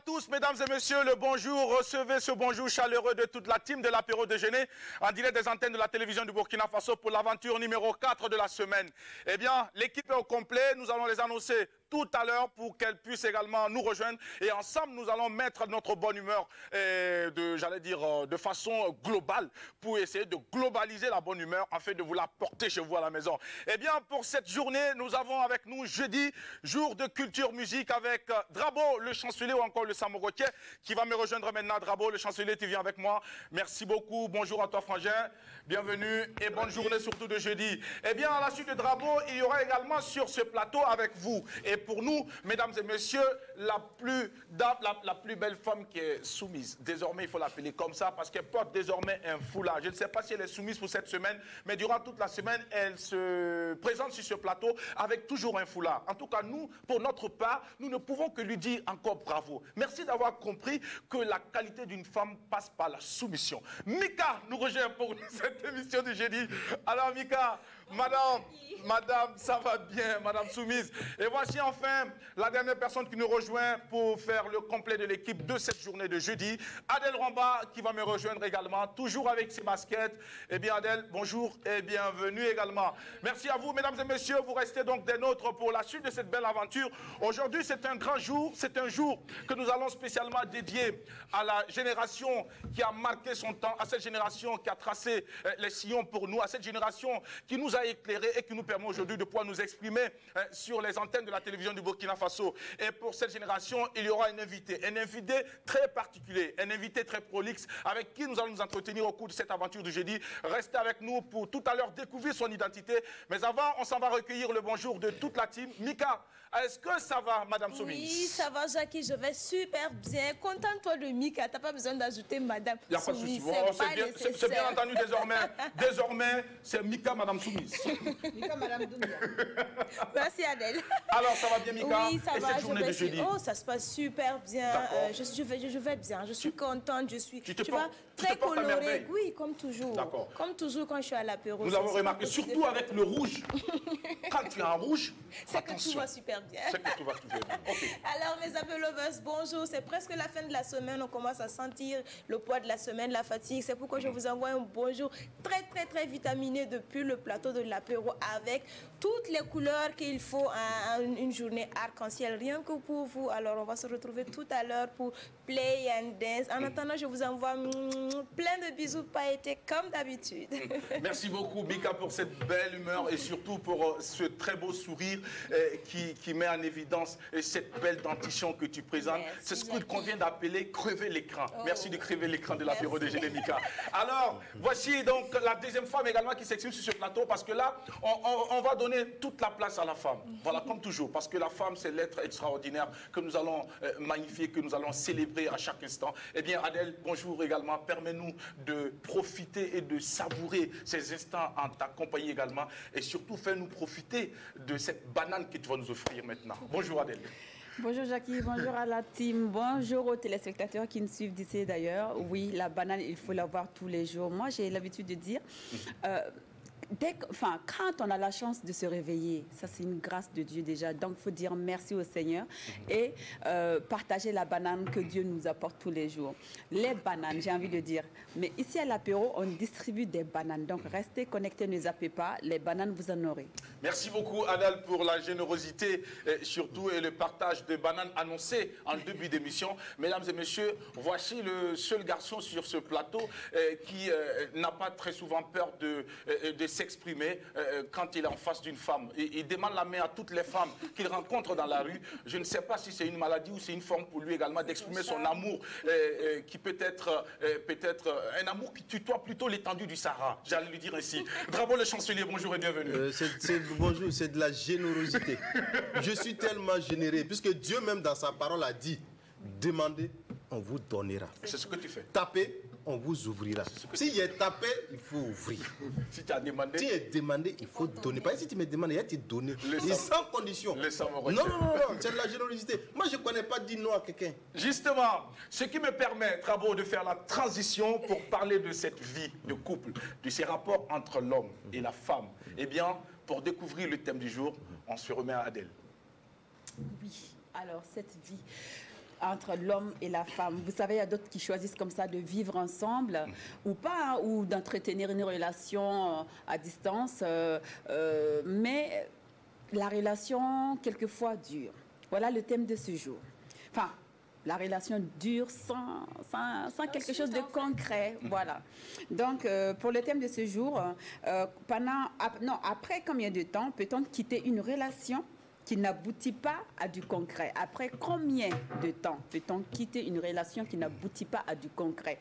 tous, mesdames et messieurs, le bonjour. Recevez ce bonjour chaleureux de toute la team de l'apéro déjeuner en direct des antennes de la télévision du Burkina Faso pour l'aventure numéro 4 de la semaine. Eh bien, l'équipe est au complet. Nous allons les annoncer tout à l'heure pour qu'elles puissent également nous rejoindre. Et ensemble, nous allons mettre notre bonne humeur, de façon globale pour essayer de globaliser la bonne humeur afin de vous la porter chez vous à la maison. Eh bien, pour cette journée, nous avons avec nous jeudi, jour de culture musique avec Drabo, le chancelier ou encore le Samorotier qui va me rejoindre maintenant. Drabo, le chancelier, tu viens avec moi. Merci beaucoup. Bonjour à toi, Frangin. Bienvenue et bonne journée surtout de jeudi. Eh bien, à la suite de Drabo, il y aura également sur ce plateau avec vous. Et pour nous, mesdames et messieurs, la plus belle femme qui est soumise. Désormais, il faut l'appeler comme ça parce qu'elle porte désormais un foulard. Je ne sais pas si elle est soumise pour cette semaine, mais durant toute la semaine, elle se présente sur ce plateau avec toujours un foulard. En tout cas, nous, pour notre part, nous ne pouvons que lui dire encore bravo. Merci d'avoir compris que la qualité d'une femme passe par la soumission. Mika nous rejoint pour cette émission du jeudi. Alors Mika, madame, ça va bien, madame soumise. Et voici enfin la dernière personne qui nous rejoint pour faire le complet de l'équipe de cette journée de jeudi. Adèle Ramba qui va me rejoindre également, toujours avec ses baskets. Eh bien Adèle, bonjour et bienvenue également. Merci à vous mesdames et messieurs, vous restez donc des nôtres pour la suite de cette belle aventure. Aujourd'hui c'est un grand jour, c'est un jour que nous allons spécialement dédier à la génération qui a marqué son temps, à cette génération qui a tracé les sillons pour nous, à cette génération qui nous a éclairés et qui nous permet aujourd'hui de pouvoir nous exprimer sur les antennes de la télévision du Burkina Faso. Et pour cette génération, il y aura un invité très particulier, un invité très prolixe avec qui nous allons nous entretenir au cours de cette aventure du jeudi. Restez avec nous pour tout à l'heure découvrir son identité. Mais avant, on s'en va recueillir le bonjour de toute la team. Mika, est-ce que ça va, madame Soumise? Oui, ça va, Jackie, je vais super bien. Contente-toi de Mika, tu n'as pas besoin d'ajouter madame Soumise. Il n'y a pas de souci. Bon, c'est bien entendu désormais. Désormais, c'est Mika, madame Soumise. Mika, madame Doumbia. Merci Adèle. Alors, ça va bien, Mika? Oui, ça et va. Cette journée de jeudi? Oh, ça se passe super bien. Je vais bien. Je suis contente. Tu vois, très colorée. Oui, comme toujours. D'accord. Comme toujours quand je suis à l'apéro. Nous l'avons remarqué, surtout avec le rouge. Quand tu es en rouge, c'est que tout va super bien. C'est que tout va super bien. Okay. Alors, mes amis lovers, bonjour. C'est presque la fin de la semaine. On commence à sentir le poids de la semaine, la fatigue. C'est pourquoi je vous envoie un bonjour très vitaminé depuis le plateau de l'apéro avec toutes les couleurs qu'il faut à une journée arc-en-ciel, rien que pour vous. Alors, on va se retrouver tout à l'heure pour Play and Dance. En attendant, je vous envoie plein de bisous pailletés comme d'habitude. Merci beaucoup, Mika, pour cette belle humeur et surtout pour ce très beau sourire qui met en évidence cette belle dentition que tu présentes. C'est ce qu'il convient d'appeler crever l'écran. Oh. Merci de crever l'écran de l'apéro de déjeuner, Mika. Alors, voici donc la deuxième femme également qui s'exprime sur ce plateau parce que là, on va donner toute la place à la femme. Voilà, comme toujours, parce que la femme, c'est l'être extraordinaire que nous allons magnifier, que nous allons célébrer à chaque instant. Eh bien, Adèle, bonjour également. Permets-nous de profiter et de savourer ces instants en ta compagnie également. Et surtout, fais-nous profiter de cette banane que tu vas nous offrir maintenant. Bonjour, Adèle. Bonjour Jackie, bonjour à la team, bonjour aux téléspectateurs qui nous suivent d'ici d'ailleurs. Oui, la banane, il faut l'avoir tous les jours. Moi, j'ai l'habitude de dire... quand on a la chance de se réveiller, ça c'est une grâce de Dieu déjà. Donc il faut dire merci au Seigneur et partager la banane que Dieu nous apporte tous les jours. Les bananes, j'ai envie de dire. Mais ici à l'apéro, on distribue des bananes. Donc restez connectés, ne zappez pas. Les bananes, vous en aurez. Merci beaucoup Adèle pour la générosité surtout et le partage de bananes annoncées en début d'émission. Mesdames et messieurs, voici le seul garçon sur ce plateau qui n'a pas très souvent peur de s'exprimer quand il est en face d'une femme. Il demande la main à toutes les femmes qu'il rencontre dans la rue. Je ne sais pas si c'est une maladie ou c'est une forme pour lui également d'exprimer son amour qui peut être un amour qui tutoie plutôt l'étendue du Sahara. J'allais lui dire ainsi. Bravo le chancelier, bonjour et bienvenue. Bonjour, c'est de la générosité. Je suis tellement généreux puisque Dieu même dans sa parole a dit demandez, on vous donnera. C'est ce que tu fais. Tapez, on vous ouvrira. S'il y a tapé, il faut ouvrir. Si tu as demandé, si il est demandé, il faut donner. Pas si tu me demandes, il y a te donner. Et sans condition. Non, c'est de la générosité. Moi, je ne connais pas dire non à quelqu'un. Justement, ce qui me permet, Drabo, de faire la transition pour parler de cette vie de couple, de ces rapports entre l'homme et la femme. Eh bien, pour découvrir le thème du jour, on se remet à Adèle. Oui, alors cette vie... entre l'homme et la femme. Vous savez, il y a d'autres qui choisissent comme ça de vivre ensemble ou pas, hein, ou d'entretenir une relation à distance, mais la relation quelquefois dure. Voilà le thème de ce jour. Enfin, la relation dure sans quelque chose de concret. Voilà. Donc, pour le thème de ce jour, après combien de temps peut-on quitter une relation qui n'aboutit pas à du concret? Après combien de temps peut-on quitter une relation qui n'aboutit pas à du concret?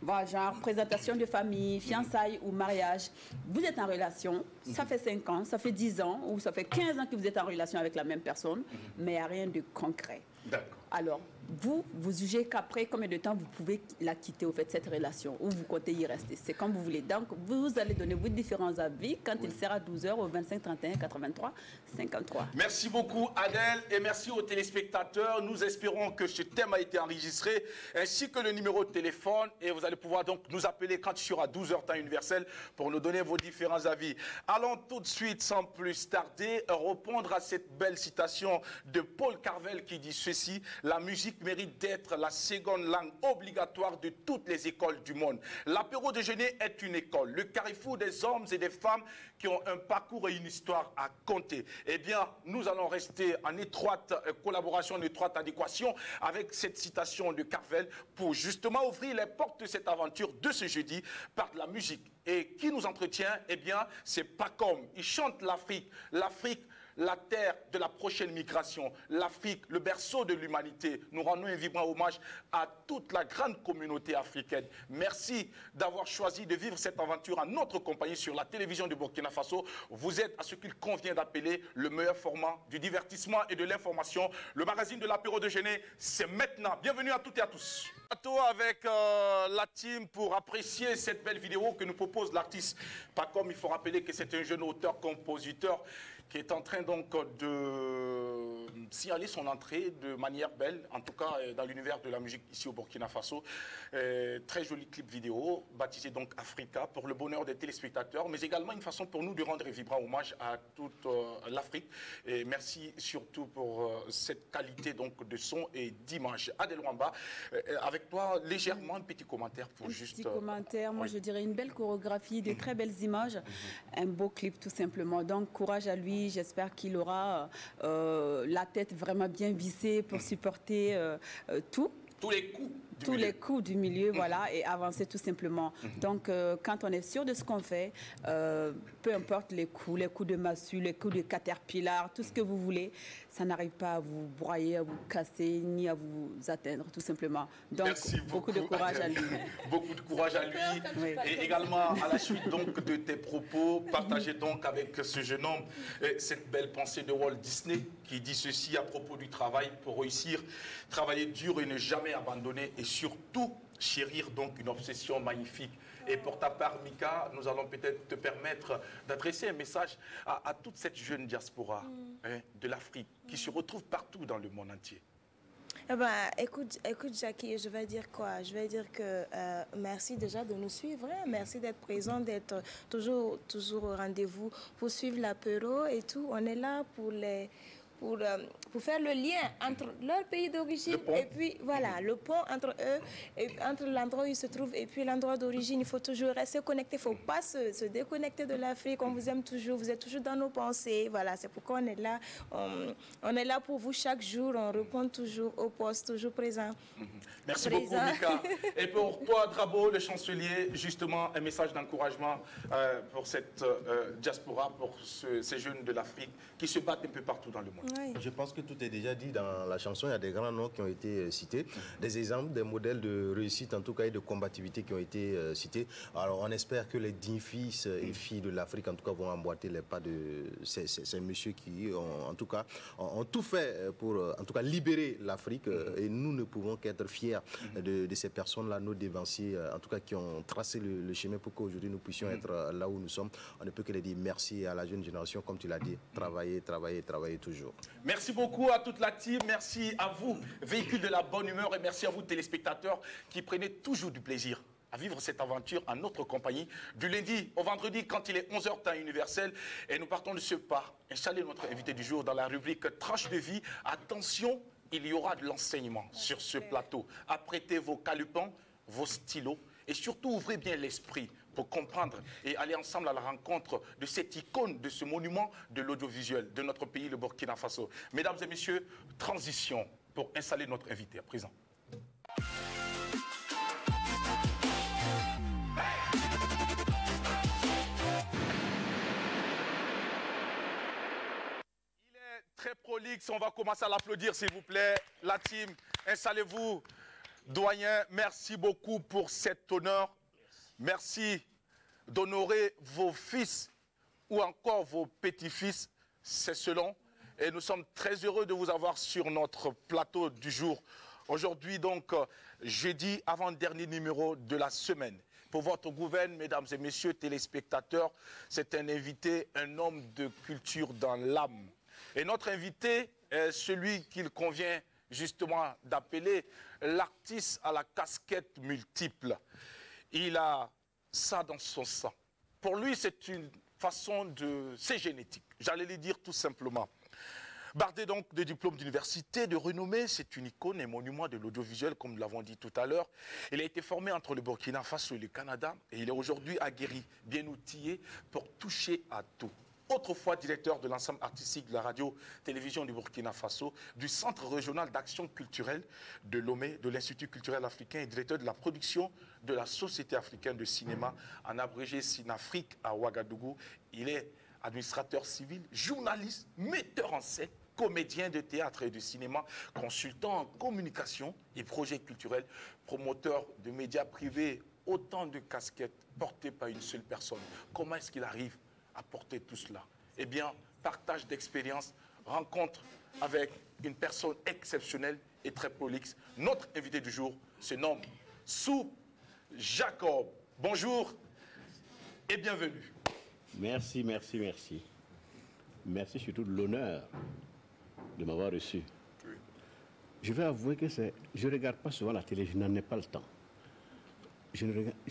Voilà, genre présentation de famille, fiançailles ou mariage. Vous êtes en relation, ça fait 5 ans, ça fait 10 ans, ou ça fait 15 ans que vous êtes en relation avec la même personne, mais il n'y a rien de concret. D'accord. Alors, vous jugez qu'après combien de temps vous pouvez la quitter, au fait, cette relation, ou vous comptez y rester. C'est comme vous voulez. Donc, vous allez donner vos différents avis quand il sera 12h au 25 31 83 53. Merci beaucoup, Adèle, et merci aux téléspectateurs. Nous espérons que ce thème a été enregistré, ainsi que le numéro de téléphone. Et vous allez pouvoir donc nous appeler quand il sera 12h temps universel pour nous donner vos différents avis. Allons tout de suite, sans plus tarder, répondre à cette belle citation de Paul Carvel qui dit ceci: la musique mérite d'être la seconde langue obligatoire de toutes les écoles du monde. L'apéro déjeuner est une école, le carrefour des hommes et des femmes qui ont un parcours et une histoire à compter. Eh bien, nous allons rester en étroite collaboration, en étroite adéquation avec cette citation de Carvel pour justement ouvrir les portes de cette aventure de ce jeudi par de la musique. Et qui nous entretient? Eh bien, c'est Pacom. Il chante l'Afrique. L'Afrique, la terre de la prochaine migration, l'Afrique, le berceau de l'humanité. Nous rendons un vibrant hommage à toute la grande communauté africaine. Merci d'avoir choisi de vivre cette aventure en notre compagnie sur la télévision du Burkina Faso. Vous êtes à ce qu'il convient d'appeler le meilleur format du divertissement et de l'information. Le magazine de l'apéro déjeuner, c'est maintenant. Bienvenue à toutes et à tous. Avec la team pour apprécier cette belle vidéo que nous propose l'artiste Pacom. Il faut rappeler que c'est un jeune auteur-compositeur qui est en train donc de signaler son entrée de manière belle, en tout cas dans l'univers de la musique ici au Burkina Faso. Très joli clip vidéo, baptisé donc Africa, pour le bonheur des téléspectateurs, mais également une façon pour nous de rendre un vibrant hommage à toute l'Afrique. Et merci surtout pour cette qualité donc de son et d'image. Adèle Wamba, avec toi, légèrement un petit commentaire pour juste... Petit commentaire, moi je dirais une belle chorégraphie, de très belles images, un beau clip tout simplement. Donc courage à lui. J'espère qu'il aura la tête vraiment bien vissée pour supporter tous les coups du milieu, voilà, et avancer tout simplement. Donc, quand on est sûr de ce qu'on fait, peu importe les coups de massue, les coups de caterpillar, tout ce que vous voulez, ça n'arrive pas à vous broyer, à vous casser, ni à vous atteindre, tout simplement. Donc, beaucoup de courage à lui. Beaucoup de courage à lui. Oui. Et également, à la suite donc de tes propos, partagez donc avec ce jeune homme cette belle pensée de Walt Disney qui dit ceci à propos du travail: pour réussir, travailler dur et ne jamais abandonner, et surtout chérir donc une obsession magnifique. Et pour ta part, Mika, nous allons peut-être te permettre d'adresser un message à toute cette jeune diaspora de l'Afrique qui se retrouve partout dans le monde entier. Eh ben, écoute Jackie, je vais dire quoi? Je vais dire que merci déjà de nous suivre, hein. Merci d'être présent, d'être toujours au rendez-vous pour suivre l'apéro et tout. On est là pour faire le lien entre leur pays d'origine et puis voilà, le pont entre eux, et entre l'endroit où ils se trouvent et puis l'endroit d'origine. Il faut toujours rester connecté, il ne faut pas se déconnecter de l'Afrique. On vous aime toujours, vous êtes toujours dans nos pensées. Voilà, c'est pourquoi on est là. On est là pour vous chaque jour, on répond toujours au poste, toujours présent. Merci beaucoup, Mika. Et pour toi, Drabo, le chancelier, justement, un message d'encouragement pour cette diaspora, pour ces jeunes de l'Afrique qui se battent un peu partout dans le monde. Oui. Je pense que tout est déjà dit dans la chanson. Il y a des grands noms qui ont été cités, des exemples, des modèles de réussite, en tout cas, et de combativité qui ont été cités. Alors, on espère que les dignes fils et filles de l'Afrique, en tout cas, vont emboîter les pas de ces messieurs qui, en tout cas, ont tout fait pour, en tout cas, libérer l'Afrique. Et nous ne pouvons qu'être fiers de ces personnes-là, nos dévanciers, en tout cas, qui ont tracé le chemin pour qu'aujourd'hui, nous puissions être là où nous sommes. On ne peut que les dire merci à la jeune génération, comme tu l'as dit, travailler toujours. Merci beaucoup à toute la team, merci à vous, véhicule de la bonne humeur, et merci à vous, téléspectateurs, qui prenez toujours du plaisir à vivre cette aventure en notre compagnie, du lundi au vendredi, quand il est 11h temps universel. Et nous partons de ce pas, installer notre invité du jour dans la rubrique Tranche de vie. Attention, il y aura de l'enseignement sur ce plateau. Apprêtez vos calepins, vos stylos et surtout ouvrez bien l'esprit pour comprendre et aller ensemble à la rencontre de cette icône, de ce monument de l'audiovisuel de notre pays, le Burkina Faso. Mesdames et messieurs, transition pour installer notre invité à présent. Très prolixe, on va commencer à l'applaudir s'il vous plaît. La team, installez-vous. Doyen, merci beaucoup pour cet honneur. Merci d'honorer vos fils ou encore vos petits-fils, c'est selon. Et nous sommes très heureux de vous avoir sur notre plateau du jour. Aujourd'hui donc, jeudi, avant-dernier numéro de la semaine. Pour votre gouverne, mesdames et messieurs téléspectateurs, c'est un invité, un homme de culture dans l'âme. Et notre invité est celui qu'il convient justement d'appeler l'artiste à la casquette multiple. Il a ça dans son sang. Pour lui, c'est une façon de... c'est génétique, j'allais le dire tout simplement. Bardé donc de diplômes d'université, de renommée, c'est une icône et monument de l'audiovisuel, comme nous l'avons dit tout à l'heure. Il a été formé entre le Burkina Faso et le Canada et il est aujourd'hui aguerri, bien outillé pour toucher à tout. Autrefois directeur de l'ensemble artistique de la radio-télévision du Burkina Faso, du Centre régional d'action culturelle de Lomé, de l'Institut culturel africain et directeur de la production de la Société africaine de cinéma, en abrégé Cinafrique à Ouagadougou. Il est administrateur civil, journaliste, metteur en scène, comédien de théâtre et de cinéma, consultant en communication et projets culturels, promoteur de médias privés, autant de casquettes portées par une seule personne. Comment est-ce qu'il arrive à porter tout cela? Eh bien, partage d'expérience, rencontre avec une personne exceptionnelle et très prolixe. Notre invité du jour se nomme Sou Jacob. Bonjour et bienvenue. Merci, merci, merci. Merci surtout de l'honneur de m'avoir reçu. Oui. Je vais avouer que je ne regarde pas souvent la télé, je n'en ai pas le temps. Je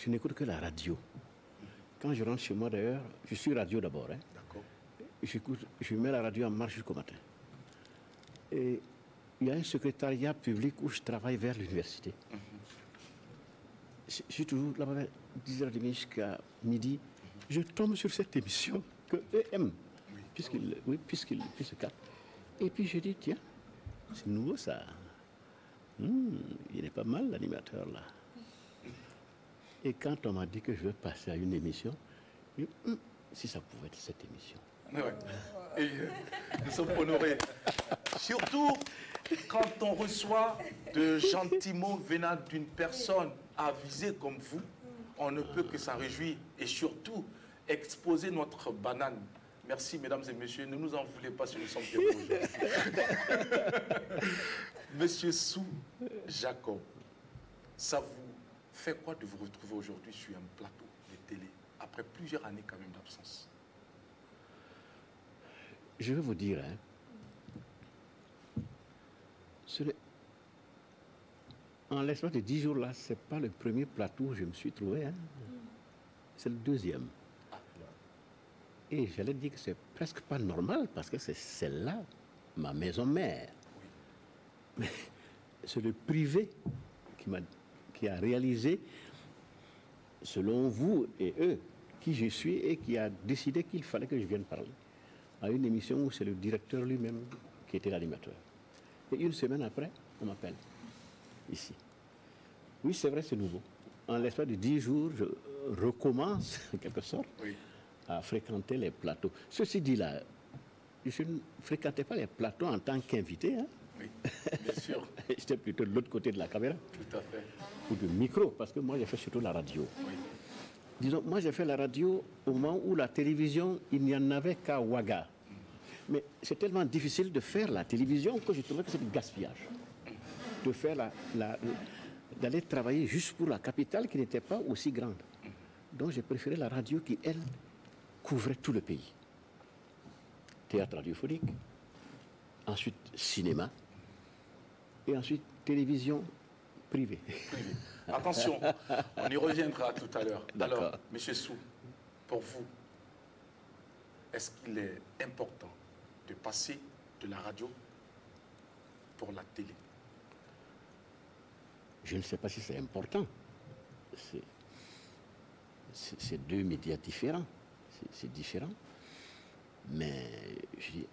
n'écoute que la radio. Quand je rentre chez moi d'ailleurs, je suis radio d'abord. Hein. D'accord. Je mets la radio en marche jusqu'au matin. Et il y a un secrétariat public où je travaille vers l'université. Je suis toujours là-bas, 10h30 jusqu'à midi. Je tombe sur cette émission que eux aiment, puisqu'ils se captent. Et puis je dis, tiens, c'est nouveau ça. Il est pas mal l'animateur là. Et quand on m'a dit que je veux passer à une émission, je dis, si ça pouvait être cette émission. Ouais. Et nous sommes honorés. Surtout quand on reçoit de gentils mots venant d'une personne avisée comme vous, on ne peut que s'en réjouir et surtout exposer notre banane. Merci mesdames et messieurs, ne nous en voulez pas si nous sommes témoins aujourd'hui. Monsieur Sou Jacob, ça vous fait quoi de vous retrouver aujourd'hui sur un plateau de télé après plusieurs années quand même d'absence? Je vais vous dire, hein, en l'espace de 10 jours là, ce n'est pas le premier plateau où je me suis trouvé, hein. C'est le deuxième. Et j'allais dire que c'est presque pas normal parce que c'est celle-là, ma maison mère. Mais c'est le privé qui a réalisé, selon vous et eux, qui je suis et qui a décidé qu'il fallait que je vienne parler à une émission où c'est le directeur lui-même qui était l'animateur. Et une semaine après, on m'appelle ici. Oui, c'est vrai, c'est nouveau. En l'espace de 10 jours, je recommence, en quelque sorte, à fréquenter les plateaux. Ceci dit là, je ne fréquentais pas les plateaux en tant qu'invité. Hein. Oui, bien sûr. J'étais plutôt de l'autre côté de la caméra. Tout à fait. Ou de micro, parce que moi, j'ai fait surtout la radio. Oui. Disons, moi, j'ai fait la radio au moment où la télévision, il n'y en avait qu'à Ouaga. Mais c'est tellement difficile de faire la télévision que je trouvais que c'est du gaspillage. De faire d'aller travailler juste pour la capitale qui n'était pas aussi grande. Donc, j'ai préféré la radio qui, elle, couvrait tout le pays. Théâtre radiophonique, ensuite cinéma, et ensuite télévision privée. Attention, on y reviendra tout à l'heure. Alors, M. Sou, pour vous, est-ce qu'il est important de passer de la radio pour la télé? Je ne sais pas si c'est important. C'est deux médias différents. C'est différent. Mais je dis,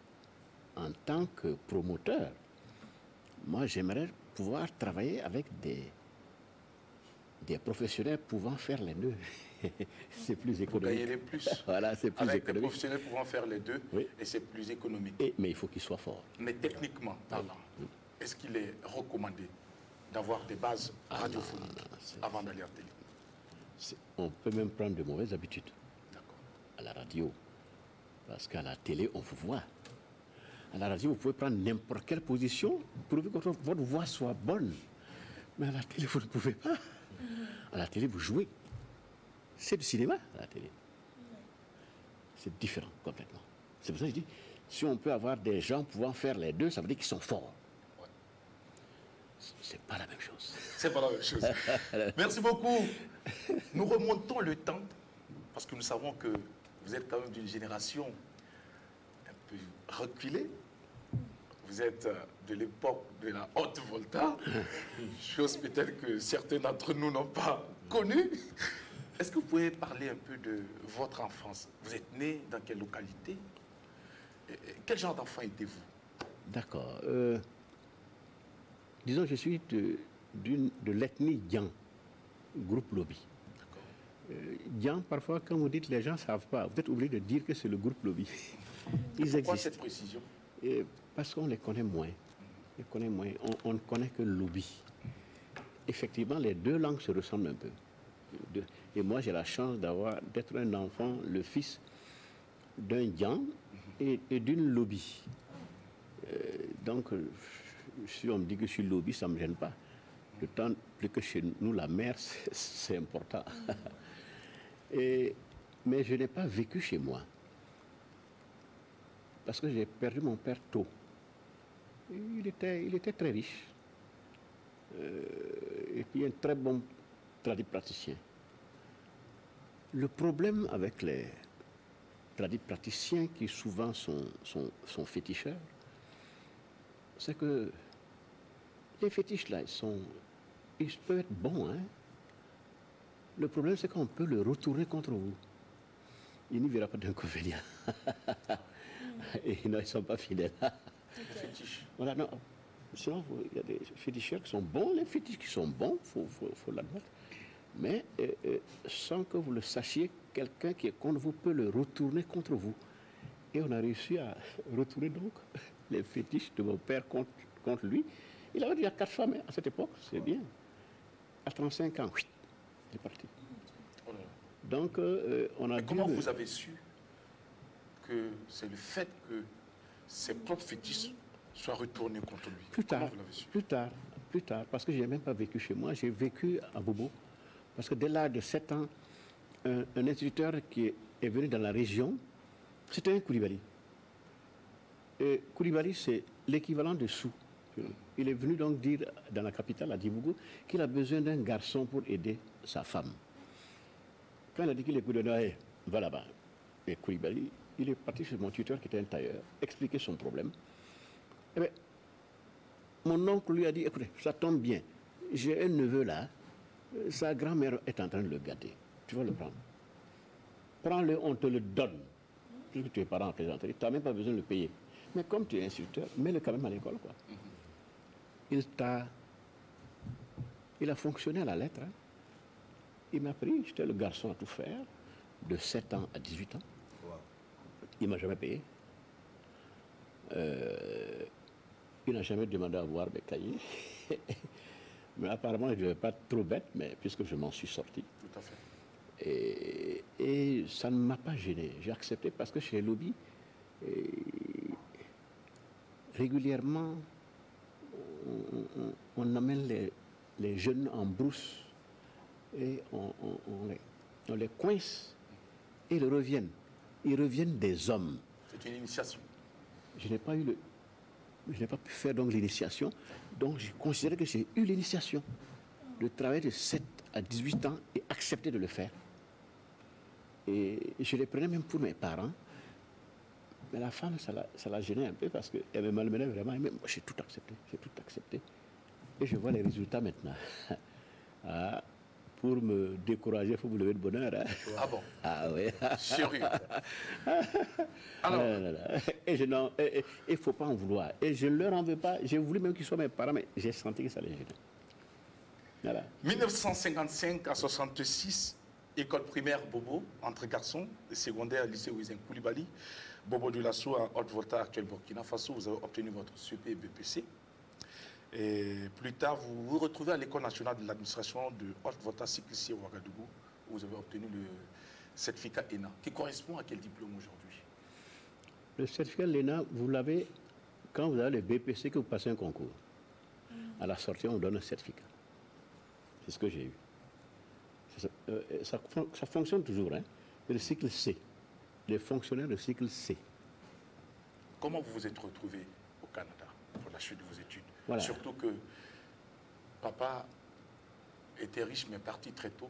en tant que promoteur, moi j'aimerais pouvoir travailler avec des professionnels pouvant faire les deux. C'est plus économique. Vous gagnez plus. Voilà, c'est plus avec économique. des professionnels pouvant faire les deux, Oui. et c'est plus économique. Mais il faut qu'ils soient forts. Mais techniquement parlant, est-ce qu'il est recommandé d'avoir des bases radiophoniques avant d'aller en télé? On peut même prendre de mauvaises habitudes D'accord. à la radio. Parce qu'à la télé, on vous voit. À la radio, vous pouvez prendre n'importe quelle position, pourvu que votre voix soit bonne. Mais à la télé, vous ne pouvez pas. À la télé, vous jouez. C'est du cinéma, à la télé. C'est différent, complètement. C'est pour ça que je dis, si on peut avoir des gens pouvant faire les deux, ça veut dire qu'ils sont forts. Ouais. C'est pas la même chose. C'est pas la même chose. Merci beaucoup. Nous remontons le temps, parce que nous savons que vous êtes quand même d'une génération un peu reculée. Vous êtes de l'époque de la haute volta, chose peut-être que certains d'entre nous n'ont pas connue. Est-ce que vous pouvez parler un peu de votre enfance? Vous êtes né dans quelle localité? Quel genre d'enfant étiez-vous? D'accord. Disons, je suis de l'ethnie Dian, groupe Lobby. Dian, parfois, quand vous dites les gens ne savent pas, vous êtes obligé de dire que c'est le groupe Lobby. Ils Pourquoi existent. cette précision? Parce qu'on les connaît moins. On ne connaît que Lobby. Effectivement, les deux langues se ressemblent un peu. Et moi, j'ai la chance d'être un enfant, le fils d'un Dian et d'une Lobby. Donc, si on me dit que je suis Lobby, ça ne me gêne pas. D'autant plus que chez nous, la mère, c'est important. Mais je n'ai pas vécu chez moi. Parce que j'ai perdu mon père tôt. Il était très riche. Et puis un très bon tradipraticien. Le problème avec les tradipraticiens qui souvent sont féticheurs, c'est que les fétiches là, ils peuvent être bons. Hein? Le problème, c'est qu'on peut le retourner contre vous. Il n'y verra pas d'inconvénient. Et non, ils ne sont pas fidèles. Les fétiches. Voilà, non. Sinon, il y a des féticheurs qui sont bons, les fétiches qui sont bons, il faut l'admettre. Mais sans que vous le sachiez, quelqu'un qui est contre vous peut le retourner contre vous. Et on a réussi à retourner donc les fétiches de mon père contre lui. Il avait déjà 4 femmes à cette époque, c'est bien. À 35 ans, il est parti. Oh là là. Donc, on a Mais dû... comment vous avez su que c'est le fait que ses propres fétiches soient retournés contre lui? Plus tard, Comment vous l'avez su? plus tard, parce que je n'ai même pas vécu chez moi, j'ai vécu à Bobo. Parce que dès l'âge de 7 ans, un instituteur qui est venu dans la région, c'était un Koulibaly. Et Koulibaly, c'est l'équivalent de Sou. Il est venu donc dire dans la capitale, à Dibougou, qu'il a besoin d'un garçon pour aider sa femme. Quand il a dit qu'il est Koulibaly, va là-bas. Et Koulibaly, il est parti chez mon tuteur qui était un tailleur, expliquer son problème. Eh bien, mon oncle lui a dit, écoutez, ça tombe bien, j'ai un neveu là, sa grand-mère est en train de le gâter, tu vas le prendre. Prends-le, on te le donne. Puisque tu es parent en plaisanterie, tu n'as même pas besoin de le payer. Mais comme tu es instituteur, mets-le quand même à l'école, quoi. Il a fonctionné à la lettre. Hein. Il m'a pris, j'étais le garçon à tout faire, de 7 ans à 18 ans. Wow. Il ne m'a jamais payé. Il n'a jamais demandé à voir mes cahiers. Mais apparemment, je ne devais pas être trop bête, mais puisque je m'en suis sorti. Tout à fait. Et ça ne m'a pas gêné. J'ai accepté parce que chez les lobbies, régulièrement, on amène les jeunes en brousse et on les coince et ils reviennent. Ils reviennent des hommes. C'est une initiation. Je n'ai pas pu faire donc l'initiation. Donc j'ai considéré que j'ai eu l'initiation de travailler de 7 à 18 ans et accepter de le faire. Et je les prenais même pour mes parents. Mais la femme, ça la gênait un peu parce qu'elle me malmenait vraiment. Mais moi, j'ai tout accepté, Et je vois les résultats maintenant. Ah, pour me décourager, il faut vous lever de bonheur. Hein. Ah bon? Ah oui. Sérieux? Alors, Et il ne faut pas en vouloir. Et je ne leur en veux pas. J'ai voulu même qu'ils soient mes parents, mais j'ai senti que ça les gênait. Voilà. 1955 à 66, école primaire Bobo, entre garçons, et secondaire, lycée Ouizen Koulibaly, Bobo du Lasso à Haute-Volta, actuel Burkina Faso, vous avez obtenu votre CP et BPC. Et plus tard, vous vous retrouvez à l'École nationale de l'administration de Haute-Volta, cycle au Ouagadougou, où vous avez obtenu le certificat ENA, qui correspond à quel diplôme aujourd'hui? Le certificat l'ENA, vous l'avez quand vous avez le BPC, que vous passez un concours. À la sortie, on donne un certificat. C'est ce que j'ai eu. Ça fonctionne toujours, hein. Le cycle C. Les fonctionnaires de cycle C. Comment vous vous êtes retrouvé au Canada pour la suite de vos études? Voilà. Surtout que papa était riche mais parti très tôt.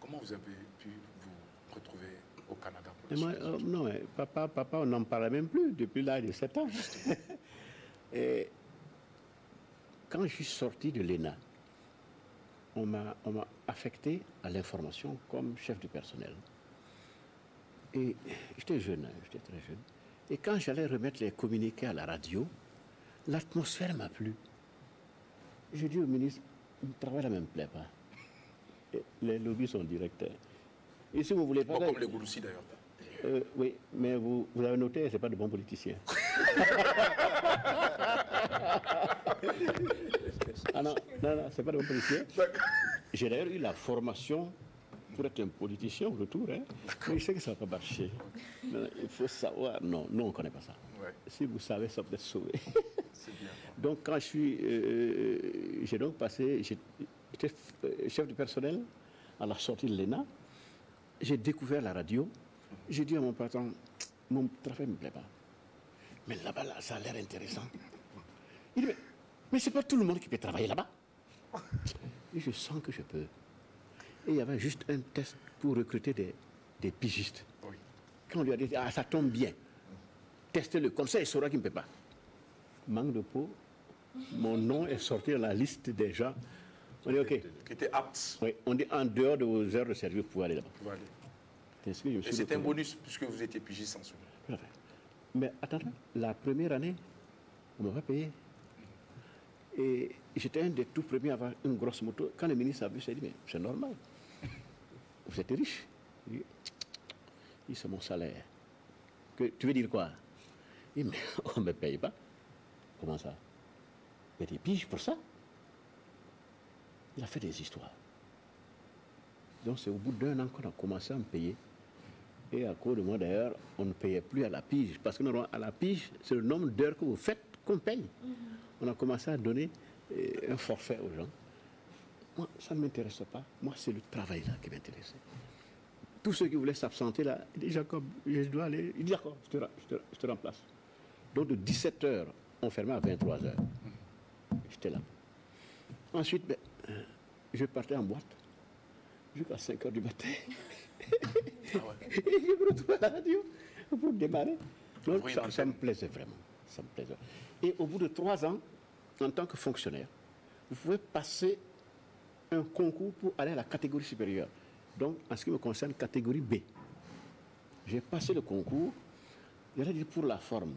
Comment vous avez pu vous retrouver au Canada pour la suite des études? Non, mais papa, on n'en parlait même plus depuis l'âge de 7 ans. Et quand je suis sorti de l'ENA, on m'a affecté à l'information comme chef du personnel. Et j'étais jeune, j'étais très jeune. Et quand j'allais remettre les communiqués à la radio, l'atmosphère m'a plu. J'ai dit au ministre, le travail là ne me plaît pas. Et les lobbies sont directeurs. Et si vous voulez pas... Bon, comme les Gouloussi d'ailleurs. Oui, mais vous avez noté, ce n'est pas de bons politiciens. Ah non, c'est pas de bons politiciens. J'ai d'ailleurs eu la formation pour être un politicien au retour, hein. Mais je sais que ça ne va pas marcher. Mais il faut savoir, non, nous on ne connaît pas ça. Ouais. Si vous savez, ça peut être sauvé. C'est bien. Donc quand j'ai donc passé, j'étais chef du personnel à la sortie de l'ENA, j'ai découvert la radio, j'ai dit à mon patron, mon travail ne me plaît pas. Mais là-bas, là, ça a l'air intéressant. Il dit, mais c'est pas tout le monde qui peut travailler là-bas. Et je sens que je peux. Et il y avait juste un test pour recruter des pigistes. Oui. Quand on lui a dit, ah, ça tombe bien, testez-le, comme ça il saura qu'il ne peut pas. Manque de peau, mon nom est sorti dans la liste des gens. On dit, OK. Qui était apte. Oui, on dit, en dehors de vos heures de service, vous pouvez aller là-bas. Pour aller. Et c'était un bonus puisque vous étiez pigiste en ce moment. Mais attendez, la première année, on ne m'a pas payé. Et j'étais un des tout premiers à avoir une grosse moto. Quand le ministre a vu, il s'est dit, mais c'est normal. Vous êtes riche. Il dit, c'est mon salaire. Tu veux dire quoi? Il dit, mais on ne me paye pas. Comment ça? Mais des piges pour ça? Il a fait des histoires. Donc c'est au bout d'1 an qu'on a commencé à me payer. Et à cause de moi d'ailleurs, on ne payait plus à la pige. Parce que normalement, à la pige, c'est le nombre d'heures que vous faites qu'on paye. On a commencé à donner un forfait aux gens. Moi, ça ne m'intéresse pas. Moi, c'est le travail là qui m'intéressait. Tous ceux qui voulaient s'absenter là, ils disent, Jacob, je dois aller. Il dit, d'accord, je te remplace. Donc de 17h, on fermait à 23h. J'étais là. Ensuite, je partais en boîte jusqu'à 5h du matin. Ah ouais. Et je me retrouve à la radio pour démarrer. Donc ça me plaisait vraiment. Ça me plaisait. Et au bout de 3 ans, en tant que fonctionnaire, vous pouvez passer un concours pour aller à la catégorie supérieure. Donc, en ce qui me concerne, catégorie B. J'ai passé le concours, j'allais dire pour la forme,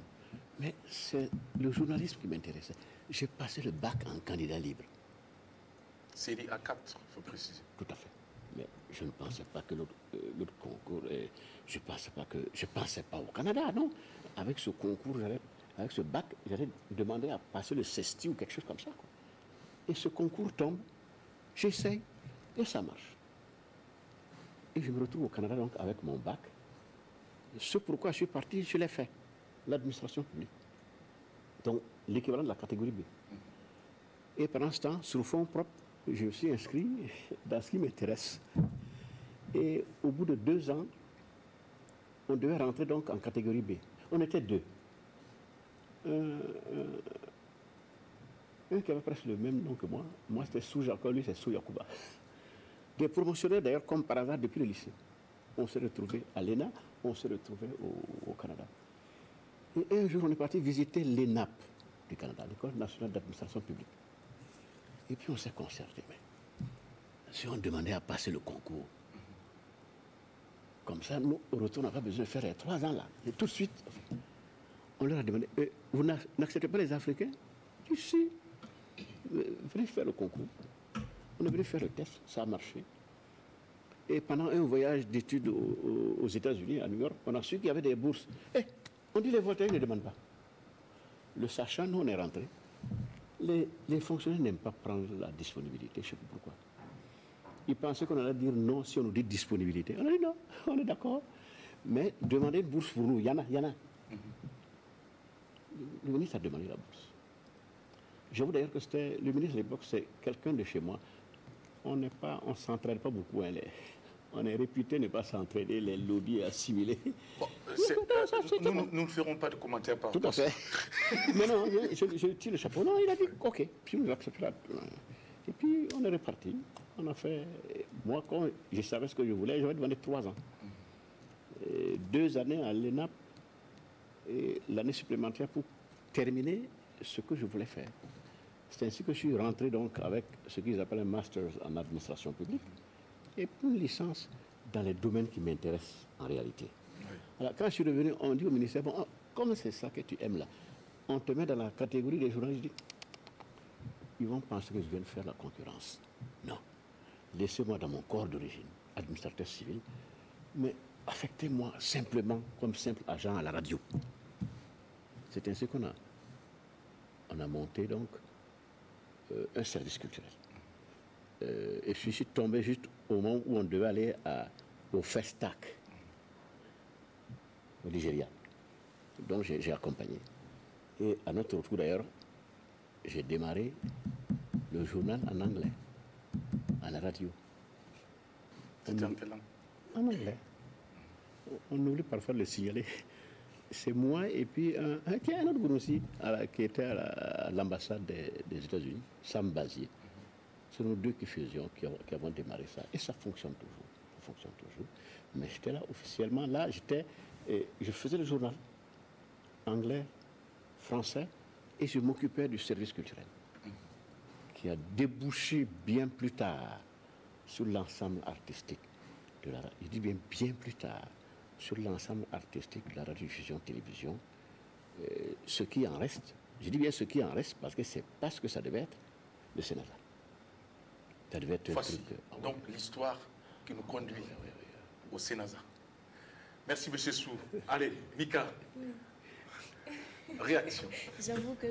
mais c'est le journalisme qui m'intéressait. J'ai passé le bac en candidat libre. Série A4, il faut préciser. Tout à fait. Mais je ne pensais pas que l'autre concours, je ne pensais pas au Canada, non. Avec ce concours, avec ce bac, j'allais demander à passer le CESTI ou quelque chose comme ça, quoi. Et ce concours tombe, j'essaye, et ça marche. Et je me retrouve au Canada donc avec mon bac. Ce pourquoi je suis parti, je l'ai fait. L'administration publique. Donc l'équivalent de la catégorie B. Et pendant ce temps, sur le fonds propre, je me suis inscrit dans ce qui m'intéresse. Et au bout de 2 ans, on devait rentrer donc en catégorie B. On était 2. Un qui avait presque le même nom que moi. Moi, c'était Sou Jacob, lui, c'est Sou Yacouba. Des promotionnaires, d'ailleurs, comme par hasard, depuis le lycée. On s'est retrouvés à l'ENA, on s'est retrouvés au Canada. Et un jour, on est parti visiter l'ENAP du Canada, l'École nationale d'administration publique. Et puis on s'est concerté. Mais si on demandait à passer le concours, comme ça, nous, au retour, on n'a pas besoin de faire les 3 ans là. Et tout de suite, on leur a demandé, vous n'acceptez pas les Africains? Je dis, si, venez faire le concours. On est venu faire le test, ça a marché. Et pendant un voyage d'études aux États-Unis, à New York, on a su qu'il y avait des bourses. On dit les volontaires ne demandent pas. Le sachant, nous, on est rentrés. Les fonctionnaires n'aiment pas prendre la disponibilité, je ne sais pas pourquoi. Ils pensaient qu'on allait dire non si on nous dit disponibilité. On a dit non, on est d'accord. Mais demander une bourse pour nous, il y en a. Le ministre a demandé la bourse. J'avoue d'ailleurs que c'était le ministre de l'époque, c'est quelqu'un de chez moi. On ne s'entraide pas beaucoup. Hein, on est réputé ne pas s'entraider, les lobbies assimilés. Bon, nous ne ferons pas de commentaires par rapport à ça. Mais non, je tire le chapeau. Non, il a dit OK, puis nous accepterons. Et puis on est reparti. On a fait. Moi, quand je savais ce que je voulais, j'avais demandé 3 ans. 2 années à l'ENAP et l'année supplémentaire pour terminer ce que je voulais faire. C'est ainsi que je suis rentré donc avec ce qu'ils appellent un master en administration publique et une licence dans les domaines qui m'intéressent en réalité. Oui. Alors, quand je suis revenu, on dit au ministère, bon, comme c'est ça que tu aimes là, on te met dans la catégorie des journalistes. Je dis, ils vont penser que je viens de faire la concurrence. Non. Laissez-moi dans mon corps d'origine, administrateur civil, mais affectez-moi simplement comme simple agent à la radio. C'est ainsi qu'on a monté donc un service culturel. Et je suis tombé juste au moment où on devait aller au Festac, au Nigeria. Donc j'ai accompagné. Et à notre retour d'ailleurs, j'ai démarré le journal en anglais, à la radio. C'était en quelle langue? En anglais. On oublie parfois de le signaler. C'est moi et puis un autre groupe aussi qui était à l'ambassade des États-Unis, Sam Bazier. C'est nous deux qui avons démarré ça. Et ça fonctionne toujours. Ça fonctionne toujours. Mais j'étais là officiellement. Là, je faisais le journal anglais, français, et je m'occupais du service culturel, qui a débouché bien plus tard sur l'ensemble artistique de la radio. Je dis bien plus tard sur l'ensemble artistique de la radiodiffusion-télévision. Ce qui en reste, je dis bien ce qui en reste parce que c'est pas ce que ça devait être, le Sénat. Ça devait être voici donc l'histoire qui nous conduit au Sénat. Merci, M. Sou. Allez, Mika. Réaction. J'avoue que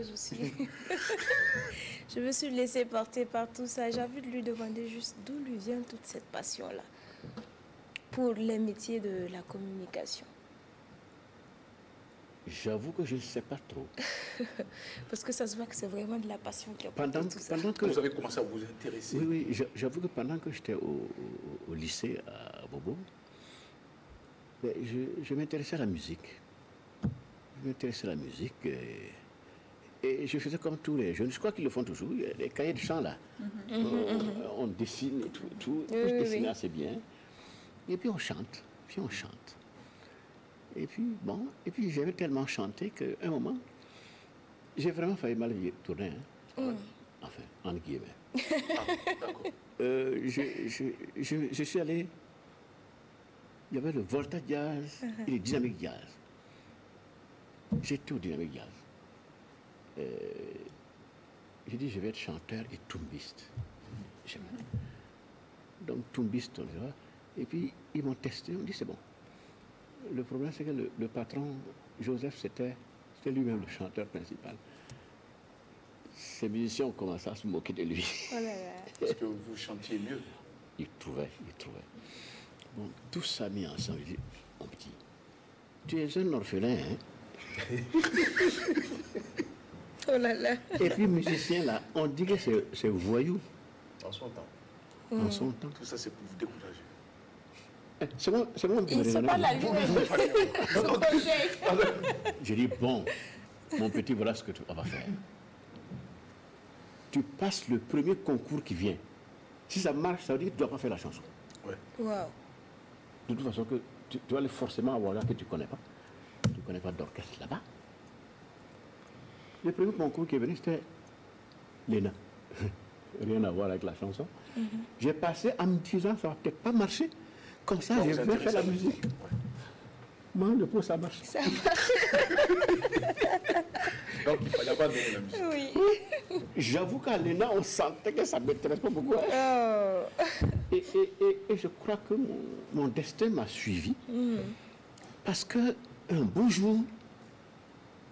je me suis laissée porter par tout ça. J'ai envie de lui demander juste d'où lui vient toute cette passion-là pour les métiers de la communication. J'avoue que je ne sais pas trop. Parce que ça se voit que c'est vraiment de la passion qui a pendant que vous avez commencé à vous intéresser. Oui, j'avoue que pendant que j'étais au lycée à Bobo, je m'intéressais à la musique. Je m'intéressais à la musique et je faisais comme tous les jeunes. Je crois qu'ils le font toujours. Il y a des cahiers de chant là. On dessine et tout. Je dessinais assez bien. Et puis on chante. Et puis j'avais tellement chanté qu'à un moment, j'ai vraiment failli mal tourner. Hein. Enfin, entre guillemets. D'accord. Je suis allé. Il y avait le Volta Jazz et le Dynamic Jazz. J'étais au Dynamic Jazz. J'ai dit, je vais être chanteur et tumbiste. Donc, tumbiste, on dira. Et puis, ils m'ont testé, on dit, c'est bon. Le problème, c'est que le patron, Joseph, c'était lui-même le chanteur principal. Ces musiciens ont commencé à se moquer de lui. Oh là là. Parce que vous chantiez mieux. Il trouvait. Bon, tout ça mis ensemble, il dit, mon petit, tu es un orphelin, hein? Oh là là. Et puis, musicien, là, on dit que c'est voyou. En son temps. En son temps. Tout ça, c'est pour vous décourager. C'est bon. C'est pas la vie. Je dis, bon, mon petit, voilà ce que tu vas faire. Tu passes le premier concours qui vient. Si ça marche, ça veut dire que tu ne dois pas faire la chanson. Ouais. Wow. De toute façon, tu vas aller forcément avoir là que tu ne connais pas. Tu ne connais pas d'orchestre là-bas. Le premier concours qui est venu, c'était l'ENA. Rien à voir avec la chanson. J'ai passé en me disant, ça va peut-être pas marcher. Comme ça, j'ai fait la musique. Moi, le pot, ça marche. Ça marche. Donc, il fallait pas donner la musique. Oui. J'avoue qu'à l'ENA, on sentait que ça ne m'intéresse pas beaucoup. Oh. Et je crois que mon destin m'a suivi. Parce qu'un beau jour,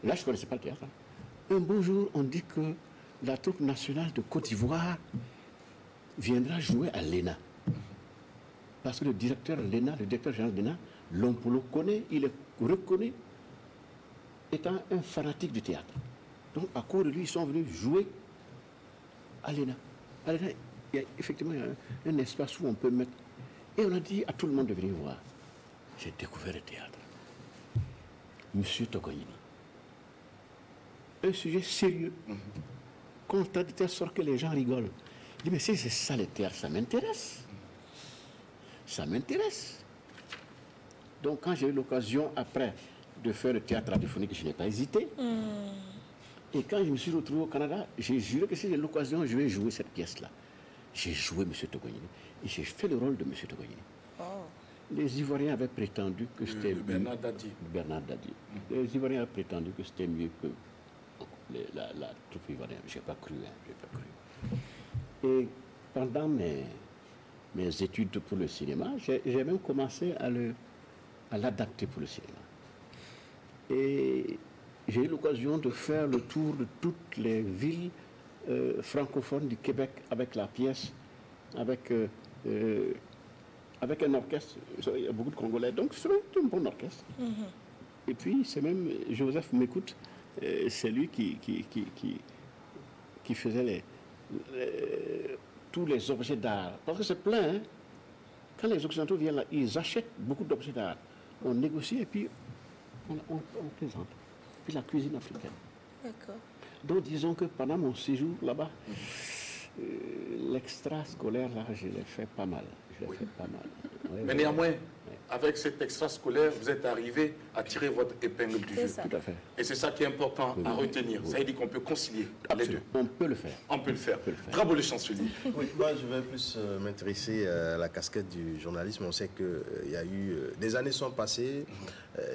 là, je ne connaissais pas le théâtre. Un beau jour, on dit que la troupe nationale de Côte d'Ivoire viendra jouer à l'ENA. Parce que le directeur l'ENA, le directeur général de l'ENA, Lompolo connaît, il est reconnu étant un fanatique du théâtre. Donc, à cause de lui, ils sont venus jouer à l'ENA. À l'ENA, il y a effectivement un espace où on peut mettre. Et on a dit à tout le monde de venir voir. J'ai découvert le théâtre. Monsieur Togoyini. Un sujet sérieux. Contrat de telle sorte que les gens rigolent. Je dis, mais si c'est ça le théâtre, ça m'intéresse. Ça m'intéresse. Donc, quand j'ai eu l'occasion, après, de faire le théâtre radiophonique, je n'ai pas hésité. Et quand je me suis retrouvé au Canada, j'ai juré que si j'ai l'occasion, je vais jouer cette pièce-là. J'ai joué M. Togoyini. Et j'ai fait le rôle de M. Togoyini. Les Ivoiriens avaient prétendu que c'était... Bernard Dadi. Bernard Dadi. Les Ivoiriens avaient prétendu que c'était mieux que la troupe ivoirienne. Je n'ai pas cru. J'ai pas cru. Et pendant mes études pour le cinéma, j'ai même commencé à l'adapter pour le cinéma. Et j'ai eu l'occasion de faire le tour de toutes les villes francophones du Québec avec la pièce, avec un orchestre. Il y a beaucoup de Congolais, donc c'est un bon orchestre. Et puis, c'est même Joseph M'écoute, c'est lui qui faisait tous les objets d'art. Parce que c'est plein, hein? Quand les Occidentaux viennent là, ils achètent beaucoup d'objets d'art. On négocie et puis on présente. Puis la cuisine africaine. D'accord. Donc disons que pendant mon séjour là-bas, l'extra-scolaire, là, je l'ai fait pas mal. Oui, mais néanmoins, avec cet extrascolaire, vous êtes arrivé à tirer votre épingle du jeu. Tout à fait. Et c'est ça qui est important à retenir. Ça veut dire qu'on peut concilier les deux. On peut le faire. On peut le faire. Bravo le chancelier. Oui, moi je vais plus m'intéresser à la casquette du journalisme. On sait qu'il y a eu... des années sont passées,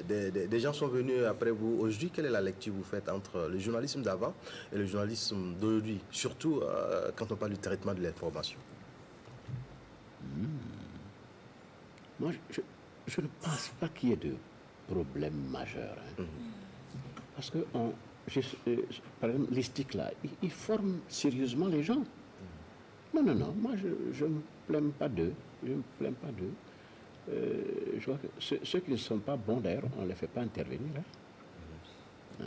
des gens sont venus après vous. Aujourd'hui, quelle est la lecture que vous faites entre le journalisme d'avant et le journalisme d'aujourd'hui? Surtout quand on parle du traitement de l'information. Moi, je ne pense pas qu'il y ait de problème majeur. Hein. Parce que, par exemple, l'ISTIC, là, ils forment sérieusement les gens. Non, moi, je ne me plains pas d'eux. Je vois que ceux qui ne sont pas bons, d'ailleurs, on ne les fait pas intervenir. Hein.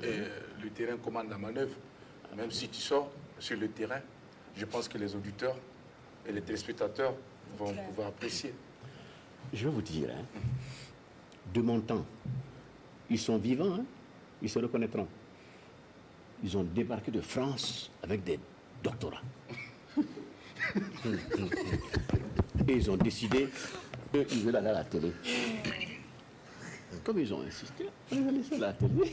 Et le terrain commande la manœuvre. Même si tu sors sur le terrain, je pense que les auditeurs et les téléspectateurs vont pouvoir apprécier. Je vais vous dire, hein, de mon temps, ils sont vivants, hein, ils se reconnaîtront. Ils ont débarqué de France avec des doctorats. Et ils ont décidé qu'ils veulent aller à la télé. Comme ils ont insisté, on les a laissés à la télé.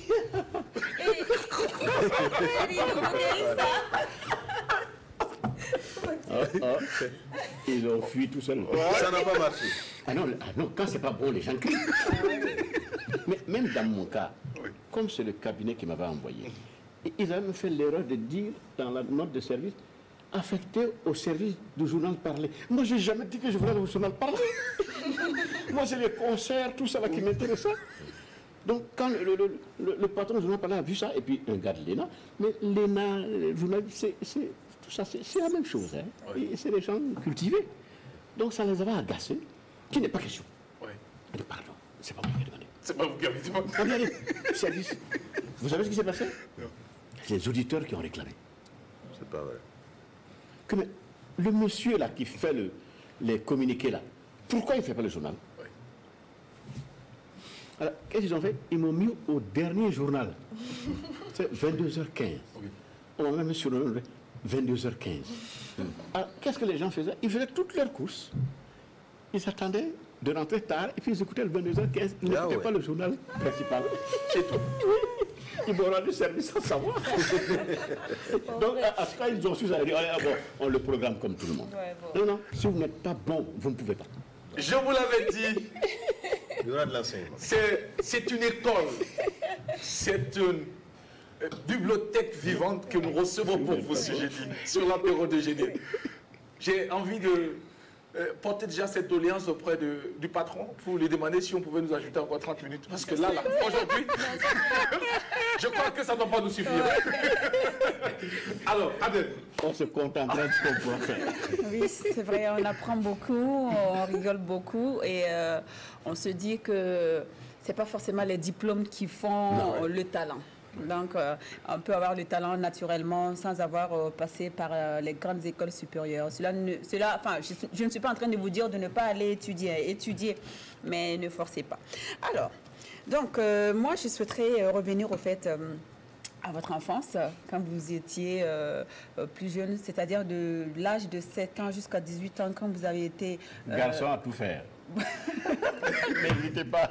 Ils ont fui tout seuls. Ça n'a pas marché. Ah non, quand c'est pas bon, les gens crient. Mais même dans mon cas, comme c'est le cabinet qui m'avait envoyé, ils avaient fait l'erreur de dire dans la note de service affecté au service du journal parlé. Moi, je n'ai jamais dit que je voulais le journal parlé. Moi, c'est les concerts, tout ça là, qui m'intéressait. Donc, quand le patron du journal parlé a vu ça, et puis un gars de l'ENA, mais l'ENA, le journal, tout ça, c'est la même chose. Hein. Et c'est des gens cultivés. Donc, ça les avait agacés. Qu'il n'est pas question. Mais pardon, c'est pas moi qui ai demandé. C'est pas vous qui avez demandé. Regardez, service. Vous savez ce qui s'est passé? C'est les auditeurs qui ont réclamé. C'est pas vrai. Que, mais, le monsieur là qui fait les communiqués là, pourquoi il ne fait pas le journal? Alors, qu'est-ce qu'ils ont fait? Ils m'ont mis au dernier journal. C'est 22h15. On m'a même mis sur le 22h15. Alors, qu'est-ce que les gens faisaient? Ils faisaient toutes leurs courses. Ils s'attendaient de rentrer tard et puis ils écoutaient le 22h15. Ils n'écoutaient pas le journal principal. C'est tout. ils m'ont rendu service sans savoir. Donc, à ce cas, ils ont su, ça dit, allez, bon, on le programme comme tout le monde. Ouais, bon. Non, non, si vous n'êtes pas bon, vous ne pouvez pas. Je vous l'avais dit, Il y aura de l'enseignement. c'est une école, c'est une bibliothèque vivante que nous recevons pour vous ce jeudi, sur l'apéro déjeuner. J'ai envie de porter déjà cette doléance auprès du patron pour lui demander si on pouvait nous ajouter encore 30 minutes. Parce que là aujourd'hui, je crois que ça ne va pas nous suffire. Alors, Adèle. On se contenterait de ce qu'on pourra faire. Oui, c'est vrai, on apprend beaucoup, on rigole beaucoup et on se dit que c'est pas forcément les diplômes qui font le talent. Donc, on peut avoir le talent naturellement sans avoir passé par les grandes écoles supérieures. Enfin, je ne suis pas en train de vous dire de ne pas aller étudier, mais ne forcez pas. Alors, donc, moi, je souhaiterais revenir au fait à votre enfance, quand vous étiez plus jeune, c'est-à-dire de l'âge de 7 ans jusqu'à 18 ans, quand vous avez été... Garçon à tout faire. N'hésitez pas.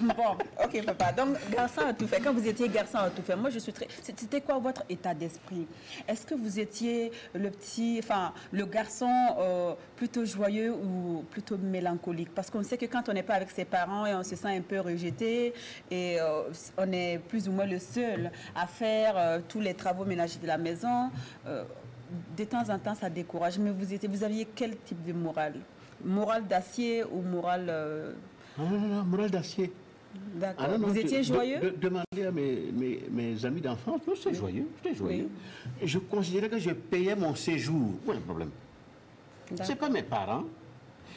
Bon, ok papa. Donc, garçon à tout faire. Quand vous étiez garçon à tout faire, moi je suis très... C'était quoi votre état d'esprit? Est-ce que vous étiez le garçon plutôt joyeux ou plutôt mélancolique? Parce qu'on sait que quand on n'est pas avec ses parents et on se sent un peu rejeté et on est plus ou moins le seul à faire tous les travaux ménagers de la maison, de temps en temps ça décourage. Mais vous aviez quel type de morale? Morale d'acier ou morale... Non, morale d'acier. D'accord. Ah, non, vous étiez joyeux? Demandez à mes amis d'enfance. Non, j'étais joyeux. J'étais joyeux. Oui. Et je considérais que je payais mon séjour. Où est le problème? Ce n'est pas mes parents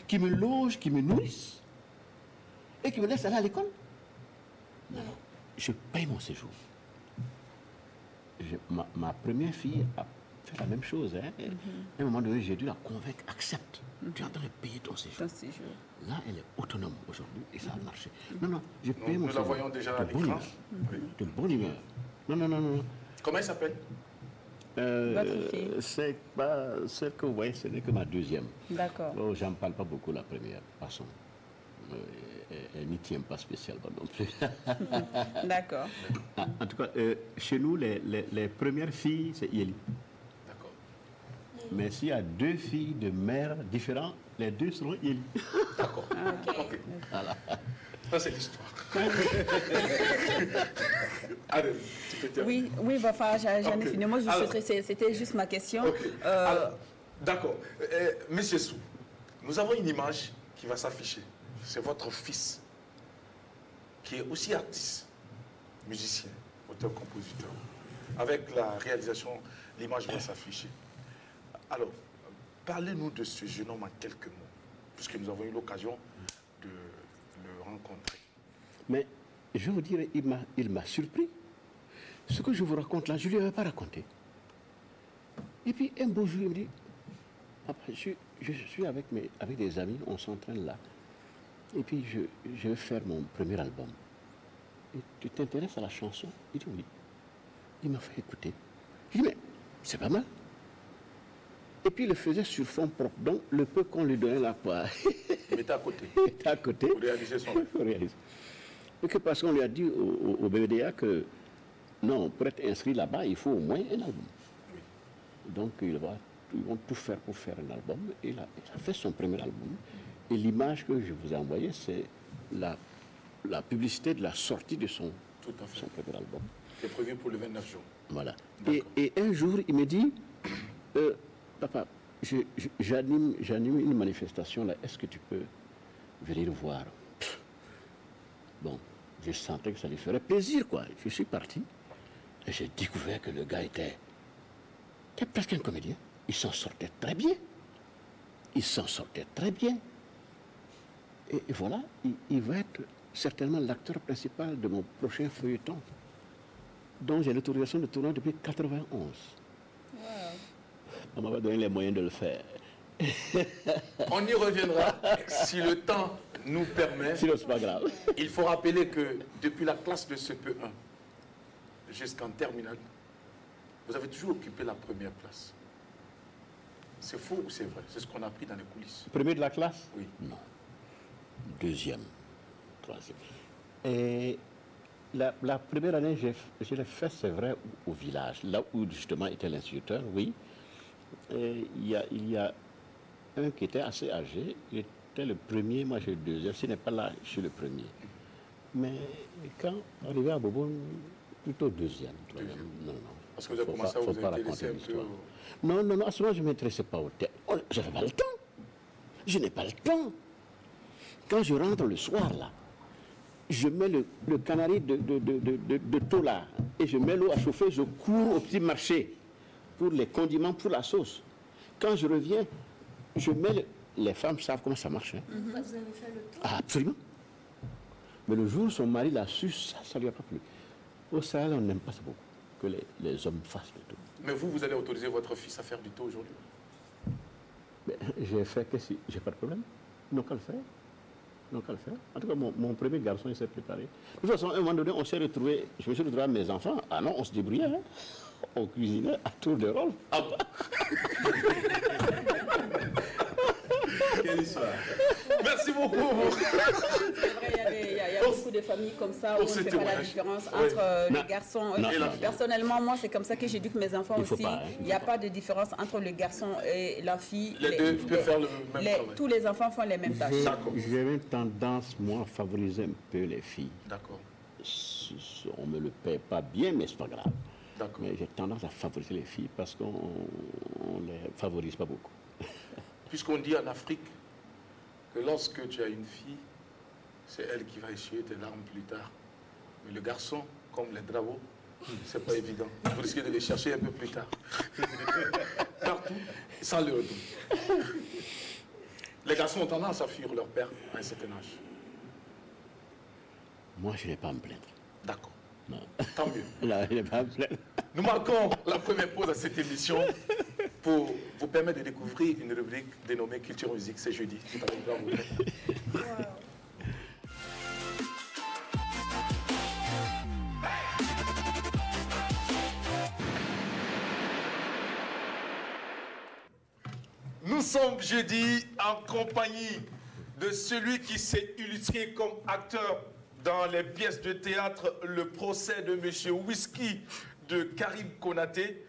qui me logent, qui me nourrissent et qui me laissent aller à l'école. Non, je paye mon séjour. Ma première fille a fait la même chose. Hein. À un moment donné, j'ai dû la convaincre, accepte. Tu es en train de payer ton séjour. Là, elle est autonome aujourd'hui et ça a marché. Non, je paye mon séjour. Nous la voyons déjà à l'écran. De bonne humeur. Non. Comment elle s'appelle? C'est pas celle que vous voyez, ce n'est que ma deuxième. D'accord. Oh, j'en parle pas beaucoup la première, passons. Elle n'y tient pas spécialement non plus. D'accord. En tout cas, chez nous, les premières filles, c'est Yéli. D'accord. Mais s'il y a deux filles de mères différentes, les deux seront Yéli. D'accord. Ok. Voilà. Ça, c'est l'histoire. Allez, tu peux terminer. Oui, enfin, j'en ai fini. Moi, c'était juste ma question. Alors, d'accord. Monsieur Sou, nous avons une image qui va s'afficher. C'est votre fils, qui est aussi artiste, musicien, auteur-compositeur. Avec la réalisation, l'image va s'afficher. Alors, parlez-nous de ce jeune homme en quelques mots, puisque nous avons eu l'occasion de le rencontrer. Mais je vous dirais, il m'a surpris. Ce que je vous raconte là, je ne lui avais pas raconté. Et puis un beau jour, il me dit, papa, je suis avec des amis, on s'entraîne là. Et puis je vais faire mon premier album. Et tu t'intéresses à la chanson? Il dit oui. Il m'a fait écouter. Je dis mais c'est pas mal. Et puis il le faisait sur fond propre. Donc le peu qu'on lui donnait là, quoi. Il était à côté. Il était à côté. Pour réaliser son rêve. Pour réaliser. Et que parce qu'on lui a dit au BBDA que non, pour être inscrit là-bas, il faut au moins un album. Oui. Donc ils vont tout faire pour faire un album. Et il a fait son premier album. Et l'image que je vous ai envoyée, c'est la publicité de la sortie de son premier album. C'est prévu pour le 29 jours. Voilà. Et un jour, il me dit, papa, j'anime une manifestation là, est-ce que tu peux venir voir? Bon, je sentais que ça lui ferait plaisir, quoi. Je suis parti et j'ai découvert que le gars était presque un comédien. Il s'en sortait très bien. Et voilà, il va être certainement l'acteur principal de mon prochain feuilleton, dont j'ai l'autorisation de tourner depuis 91. Wow. On m'a donné les moyens de le faire. On y reviendra si le temps nous permet. Sinon, c'est pas grave. Il faut rappeler que depuis la classe de CP1 jusqu'en terminale, vous avez toujours occupé la première place. C'est faux ou c'est vrai? C'est ce qu'on a appris dans les coulisses. Premier de la classe? Oui. Non. Deuxième, troisième. Et La première année, je l'ai fait, c'est vrai, au village, là où justement était l'instituteur, oui. Et il y a un qui était assez âgé, il était le premier, moi j'ai le deuxième, s'il n'est pas là, je suis le premier. Mais quand arrivé à Bobo, plutôt deuxième. Non. Parce que vous avez commencé à vous intéresser un peu... Non, à ce moment, je ne m'intéressais pas au thème. Oh, je n'avais pas le temps. Je n'ai pas le temps. Quand je rentre le soir, là, je mets le canari de thau là, et je mets l'eau à chauffer, je cours au petit marché pour les condiments, pour la sauce. Quand je reviens, je mets... Les femmes savent comment ça marche. Hein. Vous avez fait le tour? Ah, absolument. Mais le jour où son mari l'a su, ça ne lui a pas plu. Au Sahel, on n'aime pas ça beaucoup, que les hommes fassent le tour. Mais vous allez autoriser votre fils à faire du thau aujourd'hui? J'ai fait que si, j'ai pas de problème. Ils n'ont qu'à le faire. En tout cas, mon premier garçon, il s'est préparé. De toute façon, à un moment donné, on s'est retrouvé, je me suis retrouvé avec mes enfants. Ah non, on se débrouillait. Hein. On cuisinait à tour de rôle. Ah bah. Quelle histoire. Merci beaucoup. C'est vrai, il y a beaucoup de familles comme ça où on ne fait pas la différence entre les garçons et la fille. Personnellement, moi, c'est comme ça que j'éduque mes enfants aussi. Il n'y a pas de différence entre le garçon et la fille. Les deux peuvent faire le même travail. Tous les enfants font les mêmes tâches. J'ai une tendance, moi, à favoriser un peu les filles. D'accord. On ne me le paie pas bien, mais ce n'est pas grave. Mais j'ai tendance à favoriser les filles parce qu'on ne les favorise pas beaucoup. Puisqu'on dit en Afrique que lorsque tu as une fille, c'est elle qui va essuyer tes larmes plus tard. Mais le garçon, comme les drapeaux, c'est pas évident. Vous risquez de les chercher un peu plus tard. Partout, sans le retour. Les garçons ont tendance à fuir leur père à un certain âge. Moi, je n'ai pas à me plaindre. D'accord. Non. Tant mieux. Là, je n'ai pas à me plaindre. Nous marquons la première pause à cette émission pour vous permettre de découvrir une rubrique dénommée Culture Musique. C'est jeudi. Tout à l'heure. Nous sommes jeudi en compagnie de celui qui s'est illustré comme acteur dans les pièces de théâtre Le procès de M. Whisky de Karim Konaté,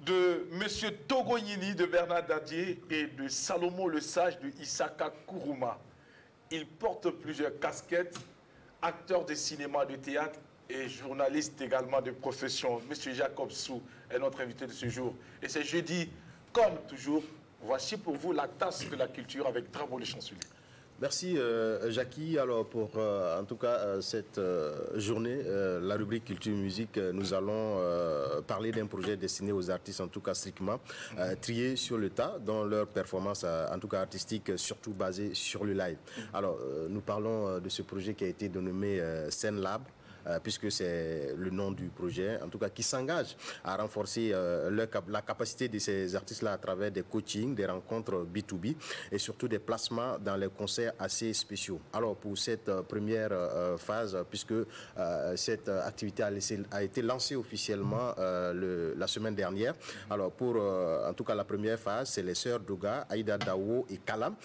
de M. Togoyini de Bernard Dadier et de Salomon le Sage de Issaka Kourouma. Il porte plusieurs casquettes, acteur de cinéma, de théâtre et journaliste également de profession. M. Jacob Sou est notre invité de ce jour. Et c'est jeudi, comme toujours, voici pour vous la tasse de la culture avec Drabo le chancelier. Merci Jackie. Alors pour en tout cas cette journée, la rubrique Culture Musique, nous allons parler d'un projet destiné aux artistes, en tout cas strictement triés sur le tas dans leur performance en tout cas artistique, surtout basée sur le live. Alors nous parlons de ce projet qui a été dénommé Scène Lab, puisque c'est le nom du projet, en tout cas qui s'engage à renforcer la capacité de ces artistes-là à travers des coachings, des rencontres B2B et surtout des placements dans les concerts assez spéciaux. Alors pour cette première phase, puisque cette activité a été lancée officiellement la semaine dernière, alors pour en tout cas la première phase, c'est les sœurs Doga, Aïda Dawo et Kalam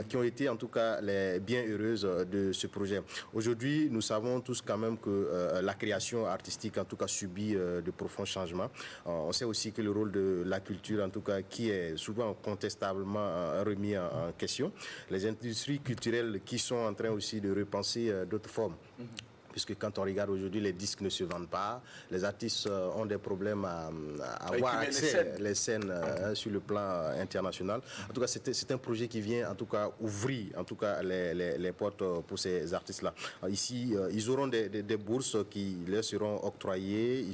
qui ont été en tout cas les bienheureuses de ce projet. Aujourd'hui, nous savons tous quand même que la création artistique en tout cas subit de profonds changements. On sait aussi que le rôle de la culture en tout cas qui est souvent contestablement remis en question. Les industries culturelles qui sont en train aussi de repenser d'autres formes. Puisque quand on regarde aujourd'hui, les disques ne se vendent pas, les artistes ont des problèmes à avoir accès les scènes sur le plan international. En tout cas, c'est un projet qui vient en tout cas ouvrir en tout cas les portes pour ces artistes-là. Ici, ils auront des bourses qui leur seront octroyées.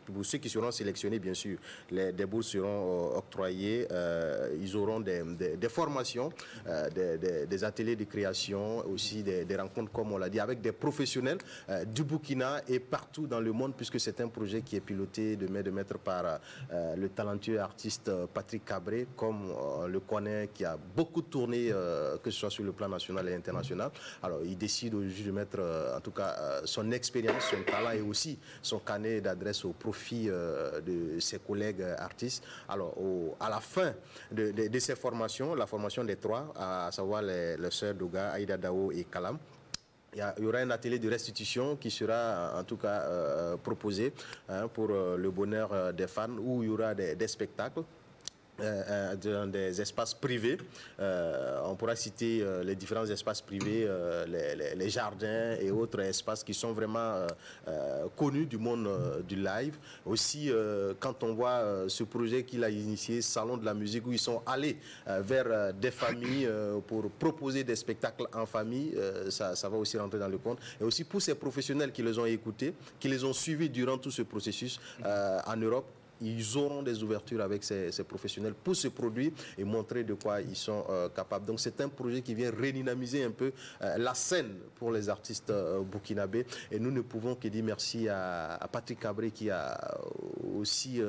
Pour ceux qui seront sélectionnés, bien sûr, des bourses seront octroyées. Ils auront des formations, des ateliers de création, aussi des rencontres, comme on l'a dit, avec des professionnels du Burkina et partout dans le monde, puisque c'est un projet qui est piloté de maître par le talentueux artiste Patrick Cabré, comme on le connaît, qui a beaucoup tourné, que ce soit sur le plan national et international. Alors il décide aujourd'hui de mettre en tout cas son expérience, son talent et aussi son carnet d'adresse au profit de ses collègues artistes. Alors à la fin de ces formations, la formation des trois, à savoir les sœurs Doga, Aïda Dao et Kalam, Il y aura un atelier de restitution qui sera en tout cas proposé pour le bonheur des fans, où il y aura des spectacles. Dans des espaces privés. On pourra citer les différents espaces privés, les jardins et autres espaces qui sont vraiment connus du monde du live. Aussi, quand on voit ce projet qu'il a initié, Salon de la musique, où ils sont allés vers des familles pour proposer des spectacles en famille, ça va aussi rentrer dans le compte. Et aussi pour ces professionnels qui les ont écoutés, qui les ont suivis durant tout ce processus en Europe, ils auront des ouvertures avec ces professionnels pour se produire et montrer de quoi ils sont capables. Donc c'est un projet qui vient redynamiser un peu la scène pour les artistes burkinabés. Et nous ne pouvons que dire merci à Patrick Cabré qui a aussi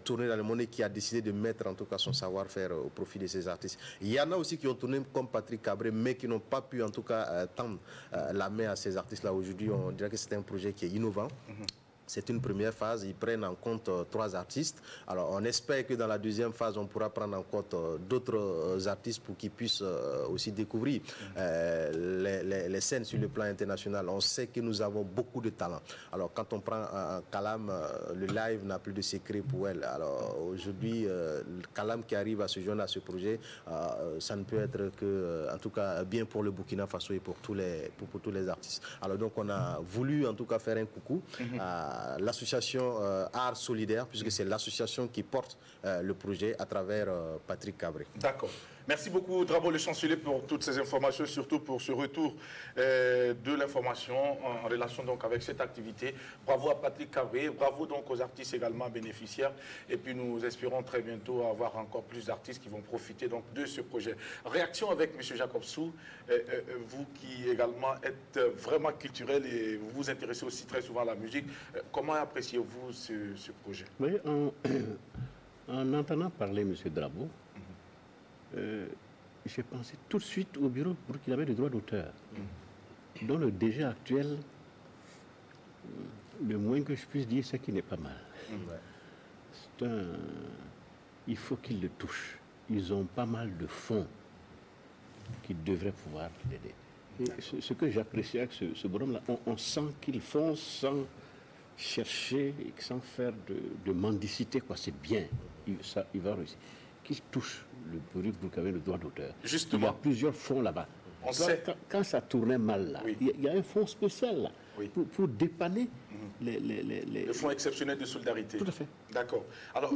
tourné dans le monde et qui a décidé de mettre en tout cas son savoir-faire au profit de ces artistes. Il y en a aussi qui ont tourné comme Patrick Cabré, mais qui n'ont pas pu en tout cas tendre la main à ces artistes-là. Aujourd'hui, on dirait que c'est un projet qui est innovant. C'est une première phase, ils prennent en compte 3 artistes. Alors on espère que dans la deuxième phase, on pourra prendre en compte d'autres artistes pour qu'ils puissent aussi découvrir les scènes sur le plan international. On sait que nous avons beaucoup de talent. Alors quand on prend Kalam, le live n'a plus de secret pour elle. Alors aujourd'hui, Kalam qui arrive à se joindre à ce projet, ça ne peut être que, en tout cas, bien pour le Burkina Faso et pour tous les artistes. Alors donc on a voulu en tout cas faire un coucou à l'association Art Solidaire, puisque c'est l'association qui porte le projet à travers Patrick Cabré. D'accord. Merci beaucoup, Drabo le chancelier, pour toutes ces informations, surtout pour ce retour de l'information en relation donc avec cette activité. Bravo à Patrick Cabré, bravo donc aux artistes également bénéficiaires. Et puis nous espérons très bientôt avoir encore plus d'artistes qui vont profiter donc de ce projet. Réaction avec M. Jacob Sou, vous qui également êtes vraiment culturel et vous vous intéressez aussi très souvent à la musique. Comment appréciez-vous ce projet? Oui, en entendant parler M. Drabo, j'ai pensé tout de suite au bureau burkinabé de droit d'auteur, dont le DG actuel, le moins que je puisse dire, c'est qu'il n'est pas mal. Il faut qu'il le touche. Ils ont pas mal de fonds qui devraient pouvoir l'aider. Et ce que j'apprécie avec ce bonhomme-là, on sent qu'ils font sans chercher, sans faire de mendicité, quoi. C'est bien, il va réussir. Qui touche le bureau burkinabé de droit d'auteur. Justement. Il y a plusieurs fonds là-bas. Quand ça tournait mal, là, il y a un fonds spécial là, pour dépanner le fonds exceptionnel de solidarité. Tout à fait. D'accord. Alors,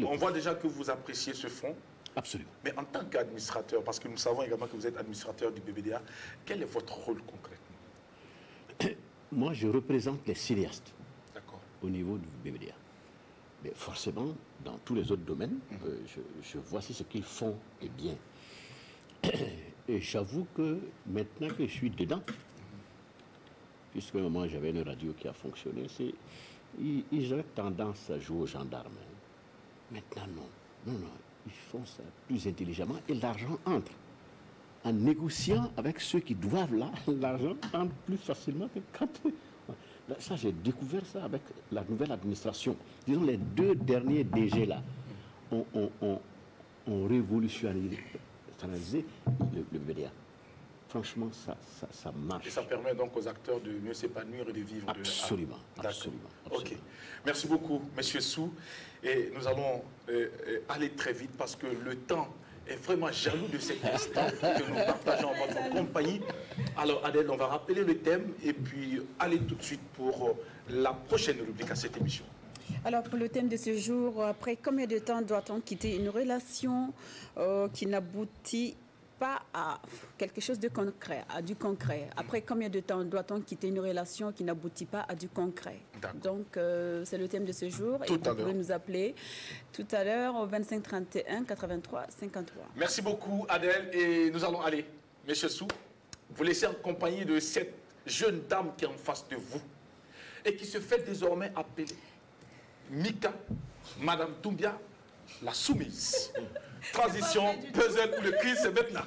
on voit déjà que vous appréciez ce fonds. Absolument. Mais en tant qu'administrateur, parce que nous savons également que vous êtes administrateur du BBDA, quel est votre rôle concrètement? Moi, je représente les cinéastes au niveau du BBDA. Mais forcément, dans tous les autres domaines, je vois si ce qu'ils font est bien. Et j'avoue que maintenant que je suis dedans, puisque à un moment j'avais une radio qui a fonctionné, ils avaient tendance à jouer aux gendarmes. Maintenant, non. Non, ils font ça plus intelligemment et l'argent entre. En négociant avec ceux qui doivent là, l'argent entre plus facilement que quand... Ça, j'ai découvert ça avec la nouvelle administration. Disons, les 2 derniers DG là ont révolutionné le BBDA. Franchement, ça marche. Et ça permet donc aux acteurs de mieux s'épanouir et de vivre absolument, de la... Absolument. Ok. Merci beaucoup, M. Sou. Et nous allons aller très vite parce que le temps est vraiment jaloux de cet instant que nous partageons en votre compagnie. Alors, Adèle, on va rappeler le thème et puis aller tout de suite pour la prochaine rubrique à cette émission. Alors, pour le thème de ce jour, après combien de temps doit-on quitter une relation qui n'aboutit pas à quelque chose de concret, à du concret? Après combien de temps doit-on quitter une relation qui n'aboutit pas à du concret? Donc, c'est le thème de ce jour. Et vous pouvez nous appeler tout à l'heure au 25 31 83 53. Merci beaucoup, Adèle. Et nous allons aller, M. Sou, vous laisser en compagnie de cette jeune dame qui est en face de vous et qui se fait désormais appeler Mika, Madame Doumbia, la soumise. Transition, puzzle ou le quiz, c'est maintenant.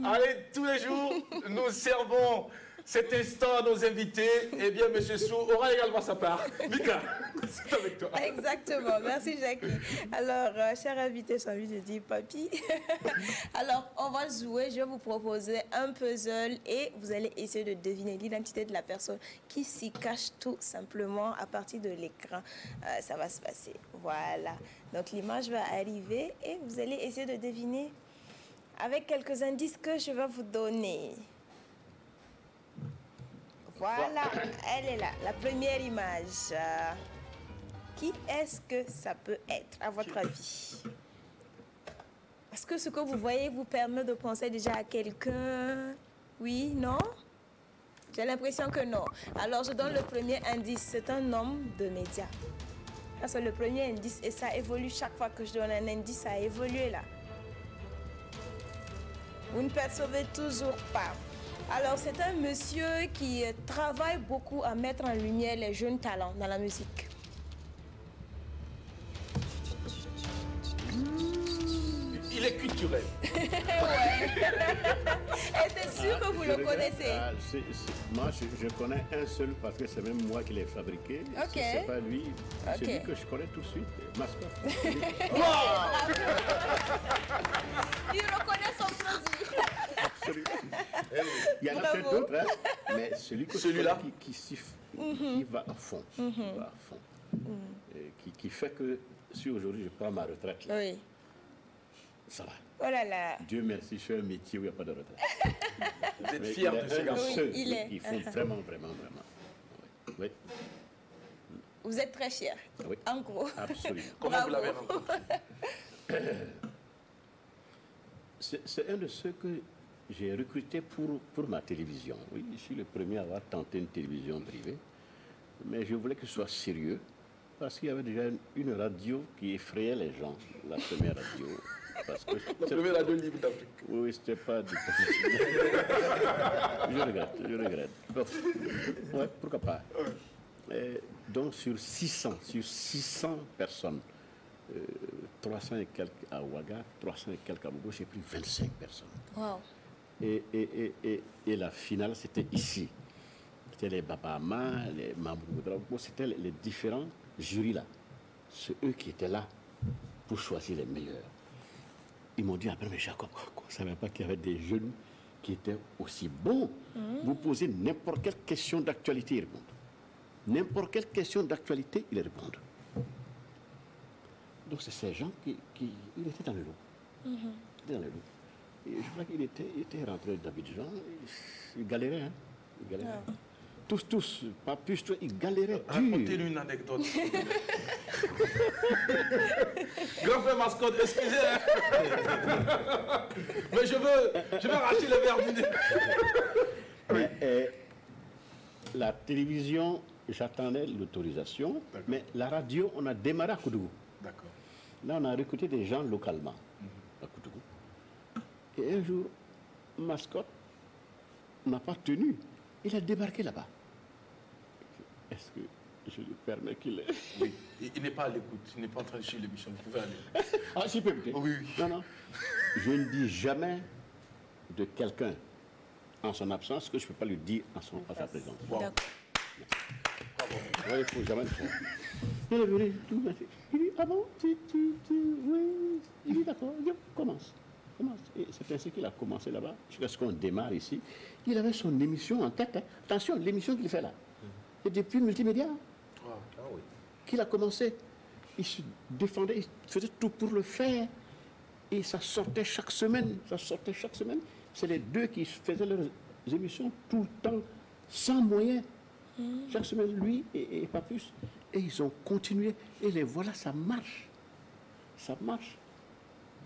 Allez, tous les jours, nous servons cet instant, nos invités, eh bien, M. Sou aura également sa part. Mika, c'est avec toi. Exactement, merci Jackie. Alors, cher invité, j'ai envie de dire papy. Alors, on va jouer, je vais vous proposer un puzzle et vous allez essayer de deviner l'identité de la personne qui s'y cache tout simplement à partir de l'écran. Ça va se passer, voilà. Donc, l'image va arriver et vous allez essayer de deviner avec quelques indices que je vais vous donner. Voilà, elle est là, la première image. Qui est-ce que ça peut être, à votre avis? Est-ce que ce que vous voyez vous permet de penser déjà à quelqu'un? Oui, non? J'ai l'impression que non. Alors, je donne le premier indice. C'est un homme de médias. Ça, c'est le premier indice et ça évolue chaque fois que je donne un indice, ça a évolué là. Vous ne percevez toujours pas. Alors, c'est un monsieur qui travaille beaucoup à mettre en lumière les jeunes talents dans la musique. Il est culturel. Ouais. Et c'est sûr que vous le connaissez. Moi, je connais un seul parce que c'est même moi qui l'ai fabriqué. Ok. Si c'est pas lui, c'est Ok. lui que je connais tout de suite. Mascotte. Il reconnaît son produit. Absolument. Il y en a Bravo. peut-être d'autres, hein, mais celui-là qui siffle, qui va à fond. Va à fond. Et qui fait que si aujourd'hui je prends ma retraite, là, Oui. ça va. Oh là là. Dieu merci, je fais un métier où il n'y a pas de retraite. Vous êtes Mais fier il de est ce un garçon. Oui, seul, il est. Ils font vraiment, vraiment, vraiment. Oui. Vous êtes très fier. Oui. En gros. Absolument. Comment vous Bravo. l'avez rencontré? C'est un de ceux que j'ai recruté pour ma télévision. Oui, je suis le premier à avoir tenté une télévision privée. Mais je voulais que ce soit sérieux, parce qu'il y avait déjà une radio qui effrayait les gens, la première radio. Parce que La première radio libre d'Afrique. oui, c'était pas du je regrette. Bon, ouais, pourquoi pas. Donc sur 600 personnes, 300 et quelques à Ouaga, 300 et quelques à Bogo, j'ai pris 25 personnes. Wow. Et la finale, c'était ici. C'était les Babama, les Mambou, c'était les différents jurys là. C'est eux qui étaient là pour choisir les meilleurs. Ils m'ont dit après, mais Jacob, on ne savait pas qu'il y avait des jeunes qui étaient aussi bons. Vous posez n'importe quelle question d'actualité, ils répondent. N'importe quelle question d'actualité, ils répondent. Donc c'est ces gens qui il était dans le lot. Il était dans le lot. Et je crois qu'il était rentré d'Abidjan, il galérait, hein. Il galérait. Ah. Tous, pas plus, ils galéraient. Racontez-nous une anecdote. Grand frère Mascotte, excusez. Mais je vais racheter le verre du nez. Mais, la télévision, j'attendais l'autorisation, mais la radio, on a démarré à Koudougou. D'accord. Là, on a recruté des gens localement à Koudougou. Et un jour, Mascotte n'a pas tenu. Il a débarqué là-bas. Est-ce que je lui permets qu'il est... Oui. Il n'est pas à l'écoute, il n'est pas en train de suivre l'émission, vous pouvez aller. Ah, s'il peut écouter. Oui, oui. Non. Je ne dis jamais de quelqu'un en son absence ce que je ne peux pas lui dire en sa présence. Wow. D'accord. Oui, il ne faut jamais le faire. Il est venu, tout le monde. Il dit, ah bon, oui. Il dit, d'accord, commence. Et c'est ainsi qu'il a commencé là-bas, jusqu'à ce qu'on démarre ici. Il avait son émission en tête. Hein. Attention, l'émission qu'il fait là. C'est depuis Multimédia qu'il a commencé. Il se défendait, il faisait tout pour le faire. Et ça sortait chaque semaine. C'est les deux qui faisaient leurs émissions tout le temps, sans moyens. Chaque semaine, lui et pas plus. Et ils ont continué. Et les voilà, ça marche. Ça marche.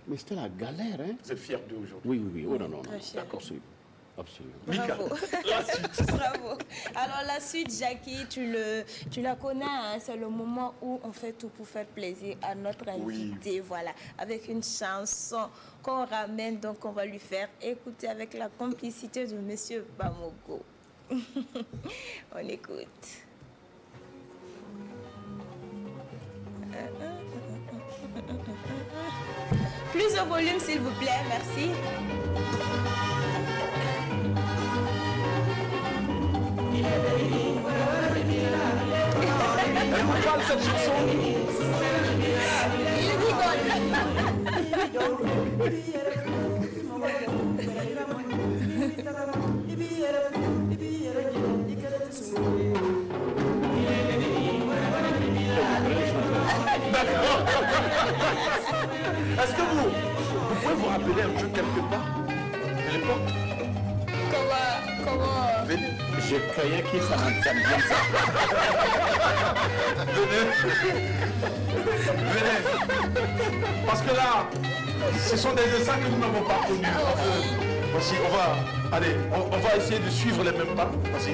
Mais c'était la galère, hein. Vous êtes fier d'eux aujourd'hui? Oui. Oh non. Très fier. D'accord, absolument. Bravo. Bravo. Alors la suite, Jackie, tu la connais, hein, c'est le moment où on fait tout pour faire plaisir à notre invité, voilà, avec une chanson qu'on ramène, donc on va lui faire écouter avec la complicité de Monsieur Bamogo. On écoute. Plus de volume, s'il vous plaît, merci. Elle vous parle cette chanson? Est-ce que vous pouvez vous rappeler un peu quelque part de l'époque? Comment Venez. Je croyais qu'il s'en bien ça. Venez. Venez. Parce que là, ce sont des dessins que nous n'avons pas connus. Voici, on va essayer de suivre les mêmes pas. Vas-y.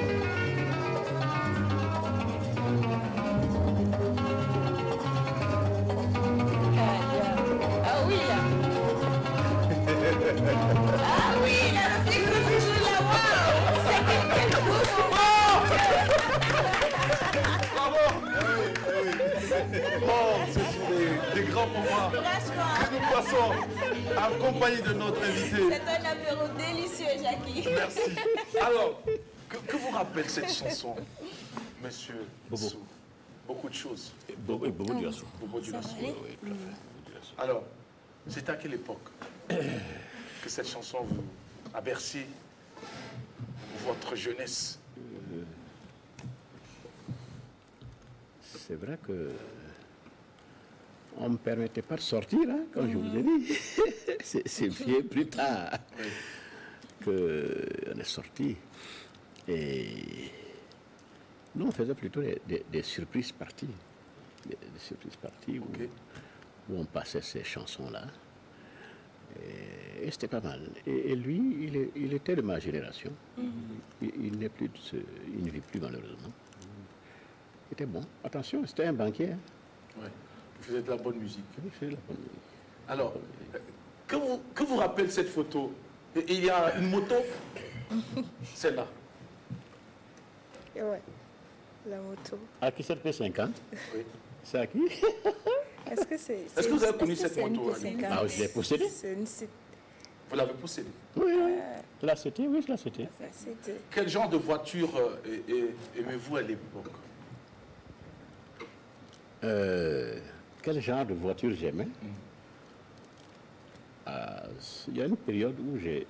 Ah oui, là. Ah oui, là, c'est que je la vois. C'est quelqu'un de beau. Bravo. Oh, ce sont des grands moments Franchement, que nous passons en compagnie de notre invité. c'est un apéro délicieux, Jackie. Merci. Alors, que vous rappelle cette chanson, monsieur Sou? Beaucoup de choses. Bobo Diosso. Bobo Diosso. Oui, tout à fait. Alors, c'est à quelle époque que cette chanson vous a bercé votre jeunesse? C'est vrai que on ne me permettait pas de sortir, hein, comme je vous ai dit. C'est bien plus tard qu'on est sorti. Et nous, on faisait plutôt des surprises parties. Des surprises parties où on passait ces chansons-là. Et c'était pas mal. Et lui, il était de ma génération. Il n'est plus il ne vit plus malheureusement. Il était bon. Attention, c'était un banquier. Hein. Ouais. Vous faisiez de la bonne musique. Il faisait de la bonne musique. Alors, que vous rappelle cette photo? Il y a une moto, celle-là. Ouais, la moto. Akisset P50. Oui. C'est à qui? Est-ce que c'est... Est-ce que vous avez connu cette moto? Ah oui, je l'ai possédée. Vous l'avez possédée? Oui, oui. Je l'ai acheté, oui, je l'ai acheté. Quel genre de voiture aimez-vous à l'époque? Quel genre de voiture j'aimais? Il y a une période où j'ai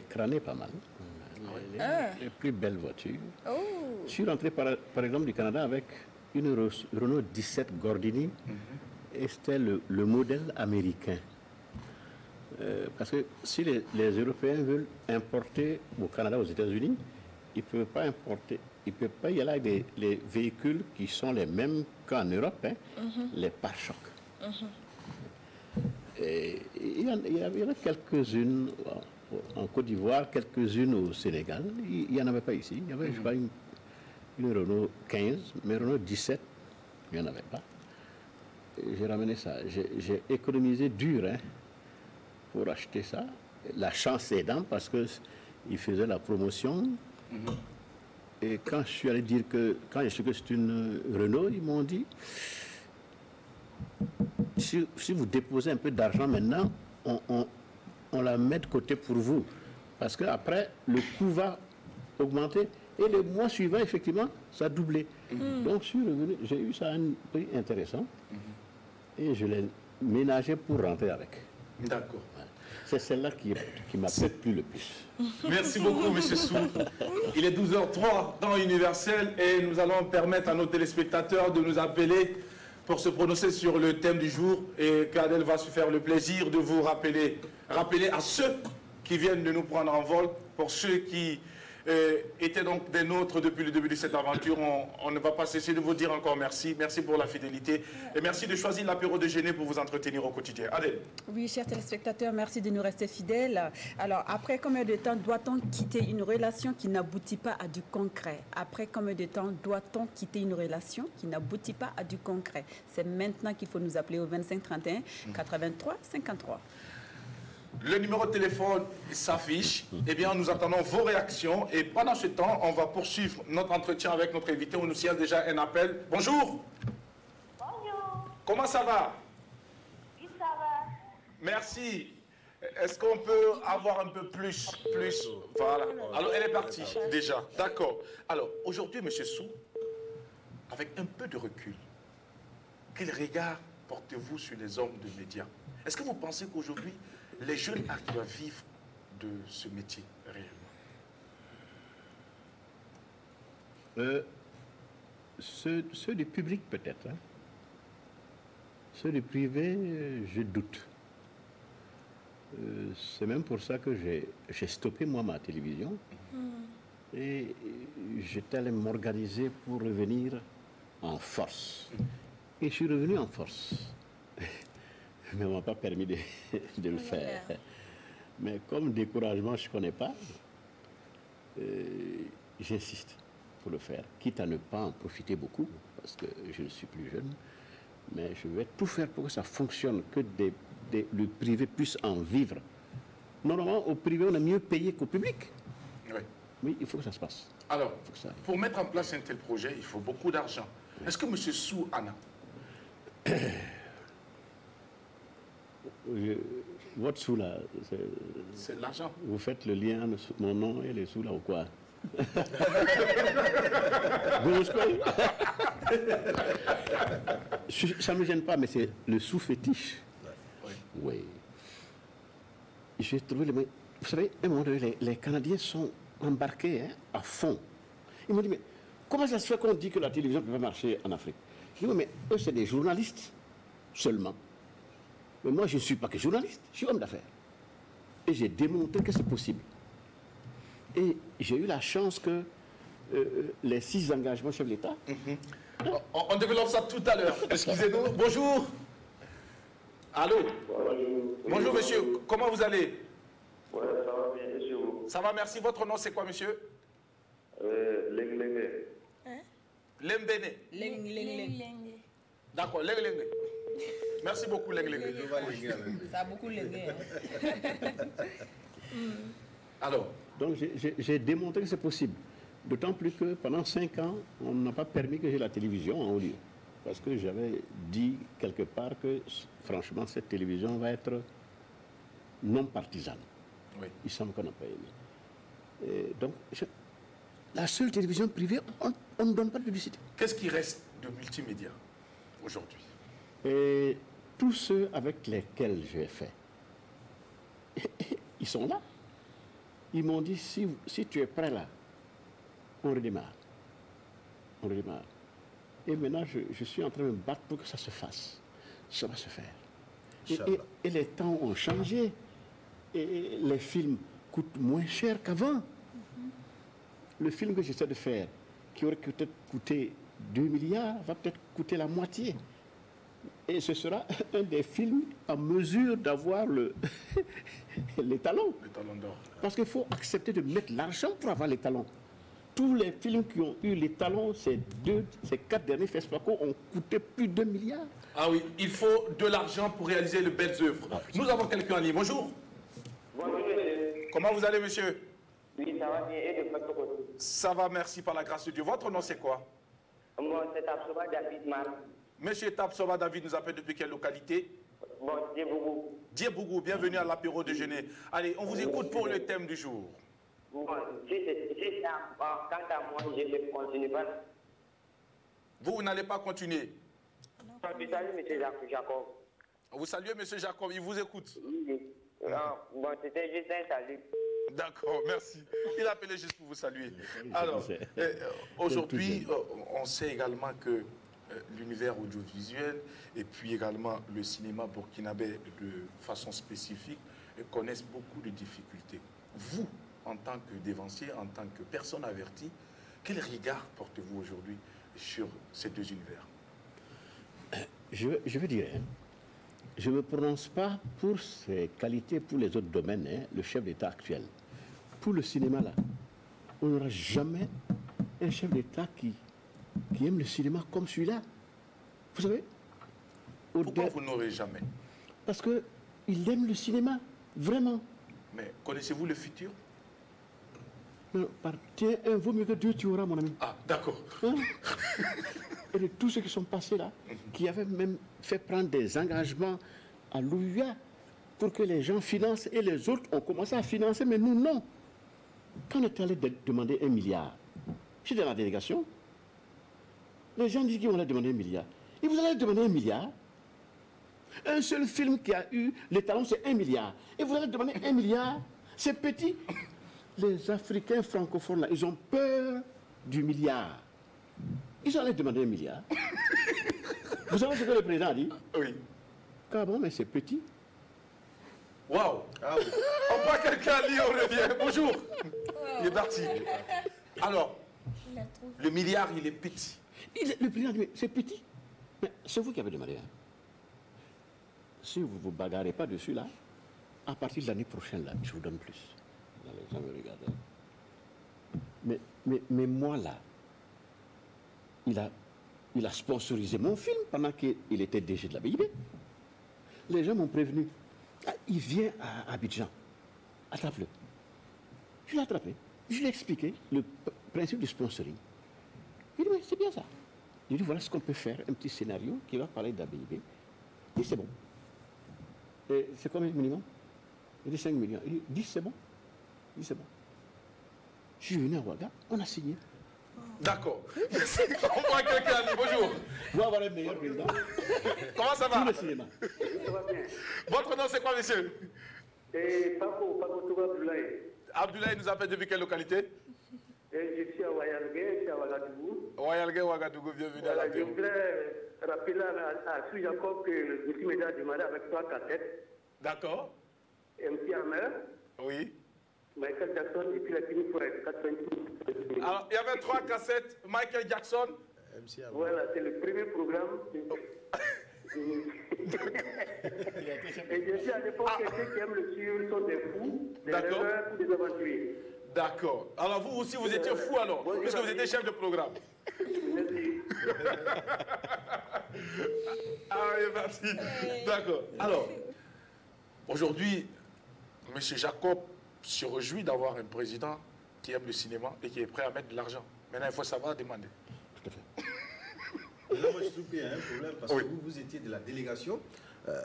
crâné pas mal. Les plus belles voitures. Je suis rentré par exemple du Canada avec une Renault 17 Gordini et c'était le modèle américain. Parce que si les Européens veulent importer au Canada, aux États-Unis, ils ne peuvent pas importer. Ils ne peuvent pas y aller avec les véhicules qui sont les mêmes qu'en Europe, hein, les pare-chocs. Et il y en a quelques-unes en Côte d'Ivoire, quelques-unes au Sénégal. Il n'y en avait pas ici. Il y avait, je crois, une Renault 15, mais Renault 17, il n'y en avait pas. J'ai ramené ça. J'ai économisé dur hein, pour acheter ça. La chance aidant parce qu'il faisait la promotion. Et quand je suis allé dire que, quand j'ai su que c'est une Renault, ils m'ont dit, si vous déposez un peu d'argent maintenant, on la met de côté pour vous. Parce qu'après, le coût va augmenter. Et le mois suivant, effectivement, ça a doublé. Donc, je suis revenu, j'ai eu ça à un prix intéressant. Et je l'ai ménagé pour rentrer avec. D'accord. C'est celle-là qui m'a plu le plus. Merci beaucoup, M. Sou. Il est 12h03 dans Universel et nous allons permettre à nos téléspectateurs de nous appeler pour se prononcer sur le thème du jour. Et Kadel va se faire le plaisir de vous rappeler à ceux qui viennent de nous prendre en vol, pour ceux qui étaient donc des nôtres depuis le début de cette aventure. On ne va pas cesser de vous dire encore merci. Merci pour la fidélité. Et merci de choisir l'apéro déjeuner pour vous entretenir au quotidien. Adèle. Oui, chers téléspectateurs, merci de nous rester fidèles. Alors, après combien de temps doit-on quitter une relation qui n'aboutit pas à du concret? Après combien de temps doit-on quitter une relation qui n'aboutit pas à du concret? C'est maintenant qu'il faut nous appeler au 25 31 83 53. Le numéro de téléphone s'affiche. Eh bien, nous attendons vos réactions. Et pendant ce temps, on va poursuivre notre entretien avec notre invité. On nous a déjà un appel. Bonjour. Bonjour. Comment ça va? Oui, ça va. Merci. Est-ce qu'on peut avoir un peu plus? Voilà. Alors, elle est partie, déjà. D'accord. Alors, aujourd'hui, M. Sou, avec un peu de recul, quel regard portez-vous sur les hommes de médias? Est-ce que vous pensez qu'aujourd'hui, les jeunes arrivent à vivre de ce métier réellement? Ceux du public, peut-être. Hein. Ceux du privé, je doute. C'est même pour ça que j'ai stoppé, moi, ma télévision. Et j'étais allé m'organiser pour revenir en force. Et je suis revenu en force. Mais on ne m'a pas permis de le faire. Mais comme découragement, je ne connais pas, j'insiste pour le faire, quitte à ne pas en profiter beaucoup, parce que je ne suis plus jeune. Mais je vais tout faire pour que ça fonctionne, que le privé puisse en vivre. Normalement, au privé, on est mieux payé qu'au public. Oui. Oui, il faut que ça se passe. Alors, pour mettre en place un tel projet, il faut beaucoup d'argent. Est-ce que M. Sou en a? Votre sous là, c'est l'argent. Vous faites le lien entre mon nom et les sous là ou quoi? Ça ne me gêne pas, mais c'est le sous-fétiche. Oui. J'ai trouvé le... Vous savez, à un moment donné, les Canadiens sont embarqués à fond. Ils m'ont dit, mais comment ça se fait qu'on dit que la télévision ne peut pas marcher en Afrique? Je dis, mais eux, c'est des journalistes seulement. Mais moi, je ne suis pas que journaliste, je suis homme d'affaires. Et j'ai démontré que c'est possible. Et j'ai eu la chance que les 6 engagements chefs de l'État... On développe ça tout à l'heure. Excusez-nous. Bonjour. Allô. Bonjour, monsieur. Comment vous allez? Ouais, ça va bien, monsieur. Ça va, merci. Votre nom, c'est quoi, monsieur? Lenglenge. Lembene. Lenglenge. D'accord, Lenglenge. Merci beaucoup, Lenglenge. Ça a beaucoup lenglé. Alors? Donc, j'ai démontré que c'est possible. D'autant plus que pendant 5 ans, on n'a pas permis que j'ai la télévision en haut lieu. Parce que j'avais dit quelque part que, franchement, cette télévision va être non partisane. Oui. Il semble qu'on n'a pas aimé. Et donc, la seule télévision privée, on ne donne pas de publicité. Qu'est-ce qui reste de multimédia aujourd'hui? Et tous ceux avec lesquels j'ai fait, ils sont là. Ils m'ont dit, si tu es prêt là, on redémarre. On redémarre. Et maintenant, je suis en train de me battre pour que ça se fasse. Ça va se faire. Et les temps ont changé. Et les films coûtent moins cher qu'avant. Le film que j'essaie de faire, qui aurait peut-être coûté 2 milliards, va peut-être coûter la moitié. Et ce sera un des films en mesure d'avoir les talons. Le talon d'or. Parce qu'il faut accepter de mettre l'argent pour avoir les talons. Tous les films qui ont eu les talons, ces 4 derniers FESPACO ont coûté plus de 2 milliards. Ah oui, il faut de l'argent pour réaliser de belles œuvres. Nous avons quelqu'un en ligne. Bonjour. Bonjour, monsieur. Comment vous allez, monsieur? Oui, ça va bien. Et de votre côté? Ça va, merci par la grâce de Dieu. Votre nom, c'est quoi? Moi, c'est Tapsoba David Mar. Monsieur Tapsoba David nous appelle depuis quelle localité? Bon, Diebougou. Diebougou, bienvenue à l'apéro déjeuner. Allez, on vous écoute pour le thème du jour. Bon, quant à moi, je ne continue pas. Vous n'allez pas continuer? Salut, monsieur Jacob. Vous saluez monsieur Jacob, il vous écoute. Oui. Bon, c'était juste un salut. D'accord, merci. Il a appelé juste pour vous saluer. Alors, aujourd'hui, on sait également que l'univers audiovisuel et puis également le cinéma burkinabé de façon spécifique connaissent beaucoup de difficultés. Vous, en tant que dévancier, en tant que personne avertie, quel regard portez-vous aujourd'hui sur ces 2 univers? Je veux dire, je ne me prononce pas pour ses qualités, pour les autres domaines, le chef d'État actuel. Pour le cinéma, là, on n'aura jamais un chef d'État qui aime le cinéma comme celui-là. Vous savez? Pourquoi vous n'aurez jamais? Parce qu'il aime le cinéma, vraiment. Mais connaissez-vous le futur? Non, tiens, un vaut mieux que 2 tu auras, mon ami. Ah, d'accord. Hein? Et de tous ceux qui sont passés là, qui avaient même fait prendre des engagements à l'OUA, pour que les gens financent et les autres ont commencé à financer, mais nous, non. Quand on est allé demander 1 milliard, j'étais dans la délégation, les gens disent qu'ils vont aller demander 1 milliard. Et vous allez demander 1 milliard. Un seul film qui a eu les talons, c'est 1 milliard. Et vous allez demander 1 milliard. C'est petit. Les Africains francophones, là, ils ont peur du milliard. Ils allaient demander 1 milliard. Vous savez ce que le président a dit? Oui. Ah bon, mais c'est petit. Waouh. On voit quelqu'un lire, on revient. Bonjour. Il est parti. Alors, le milliard, il est petit. Le président dit, c'est petit. Mais c'est vous qui avez demandé. Hein. Si vous ne vous bagarrez pas dessus, là, à partir de l'année prochaine, là, je vous donne plus. Allez, ça me regarde. Mais moi, là, il a sponsorisé mon film pendant qu'il était DG de la BIB. Les gens m'ont prévenu. Ah, il vient à Abidjan. Attrape-le. Je l'ai attrapé. Je lui ai expliqué le principe du sponsoring. Il dit, oui, c'est bien ça. Il dit, voilà ce qu'on peut faire, un petit scénario qui va parler de la BIB. Il dit, c'est bon. C'est combien le minimum? Il dit 5 millions. Il dit, 10, c'est bon. Il dit, c'est bon. Je suis venu à Ouaga, on a signé. D'accord. On voit quelqu'un. Bonjour. Vous avoir le meilleur président. Comment ça va? Tout le cinéma. Ça va bien. Votre nom, c'est quoi, monsieur? Paco Touba Abdoulaye. Abdoulaye nous appelle depuis quelle localité? Je suis à Wayalgué, je suis à Ouagadougou. Wayalgué, Ouagadougou, bienvenue à la Je voudrais rappeler à Sue Jacob que le film est démarré avec 3 cassettes. D'accord. MC Hammer, Oui. Michael Jackson et puis la fini pour 90. Alors, il y avait 3 cassettes. Michael Jackson. Voilà, c'est le premier programme. Et je suis à l'époque quelqu'un qui aime le suivre, sont des fous, des rêveurs ou des aventuriers. D'accord. Alors vous aussi, vous étiez fou alors, puisque vous étiez chef de programme. Merci. Ah, il est parti. D'accord. Alors, aujourd'hui, M. Jacob se réjouit d'avoir un président qui aime le cinéma et qui est prêt à mettre de l'argent. Maintenant, il faut savoir demander. Tout à fait. Là, moi, je trouve qu'il y a un problème parce que vous étiez de la délégation.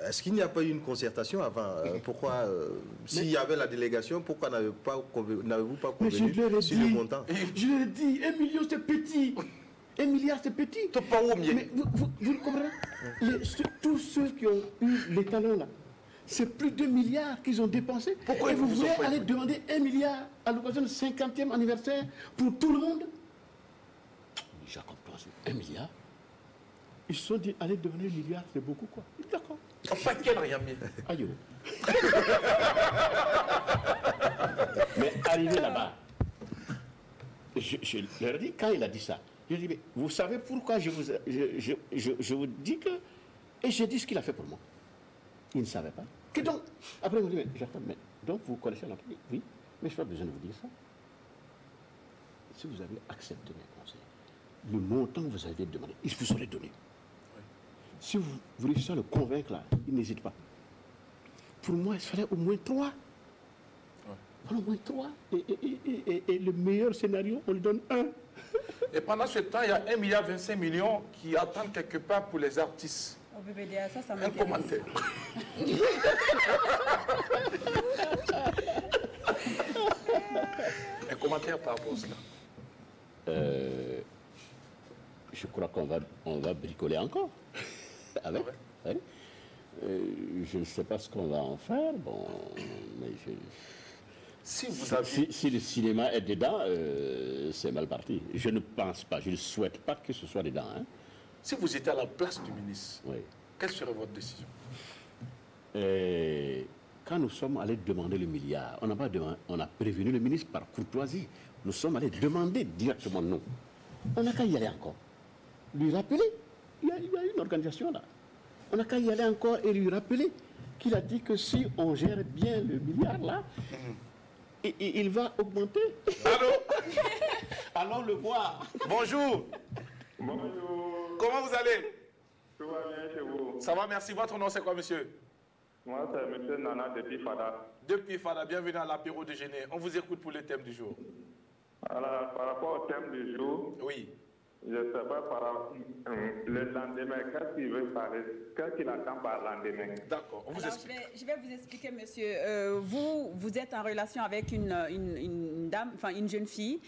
Est-ce qu'il n'y a pas eu une concertation avant? Pourquoi, s'il y avait la délégation, pourquoi n'avez-vous pas convenu sur le montant? Je leur ai dit, 1 million c'est petit. 1 milliard c'est petit. Mais vous le comprenez? Tous ceux qui ont eu les talons là, c'est plus de 2 milliards qu'ils ont dépensés. Pourquoi vous voulez aller demander 1 milliard à l'occasion du 50e anniversaire pour tout le monde? Jacob, 1 milliard? Ils se sont dit, allez demander 1 milliard, c'est beaucoup quoi. D'accord. Pas quel rien mis. Aïe. Mais arrivé là-bas, je leur ai dit, quand il a dit ça, je lui ai dit, mais vous savez pourquoi je vous dis que... Et j'ai dit ce qu'il a fait pour moi. Il ne savait pas. Que donc, après, il me dit, mais Jacob, mais donc vous connaissez l'entreprise? Oui, mais je n'ai pas besoin de vous dire ça. Si vous avez accepté mes conseils, le montant que vous avez demandé, il vous aurait donné. Si vous réussissez à le convaincre là, il n'hésite pas. Pour moi, il fallait au moins 3. Au moins 3. Et le meilleur scénario, on lui donne 1. Et pendant ce temps, il y a 1,25 milliard qui attendent quelque part pour les artistes. Au BBDA, ça Un commentaire. Un commentaire par rapport à cela. Je crois qu'on va bricoler encore. Avec. Ouais. Je ne sais pas ce qu'on va en faire. Bon, mais si le cinéma est dedans, c'est mal parti. Je ne pense pas, je ne souhaite pas que ce soit dedans. Hein. Si vous étiez à la place du ministre, oui. Quelle serait votre décision? Quand nous sommes allés demander le milliard, on a prévenu le ministre par courtoisie. Nous sommes allés demander directement non. On n'a qu'à y aller encore. Lui rappeler. Il y a une organisation là. On n'a qu'à y aller encore et lui rappeler qu'il a dit que si on gère bien le milliard là, il va augmenter. Allô? Allons le voir. Bonjour. Bonjour. Comment vous allez? Tout va bien chez vous? Ça va, merci. Votre nom c'est quoi, monsieur? Moi, c'est M. Nana depuis Fada. Depuis Fada, bienvenue à l'apéro déjeuner. On vous écoute pour le thème du jour. Alors, par rapport au thème du jour, oui. Je ne sais pas par le lendemain, qu'est-ce qu'il veut parler, qu'est-ce qu'il attend par lendemain. D'accord, on vous Alors, explique. je vais vous expliquer, monsieur. Vous êtes en relation avec une dame, enfin une jeune fille.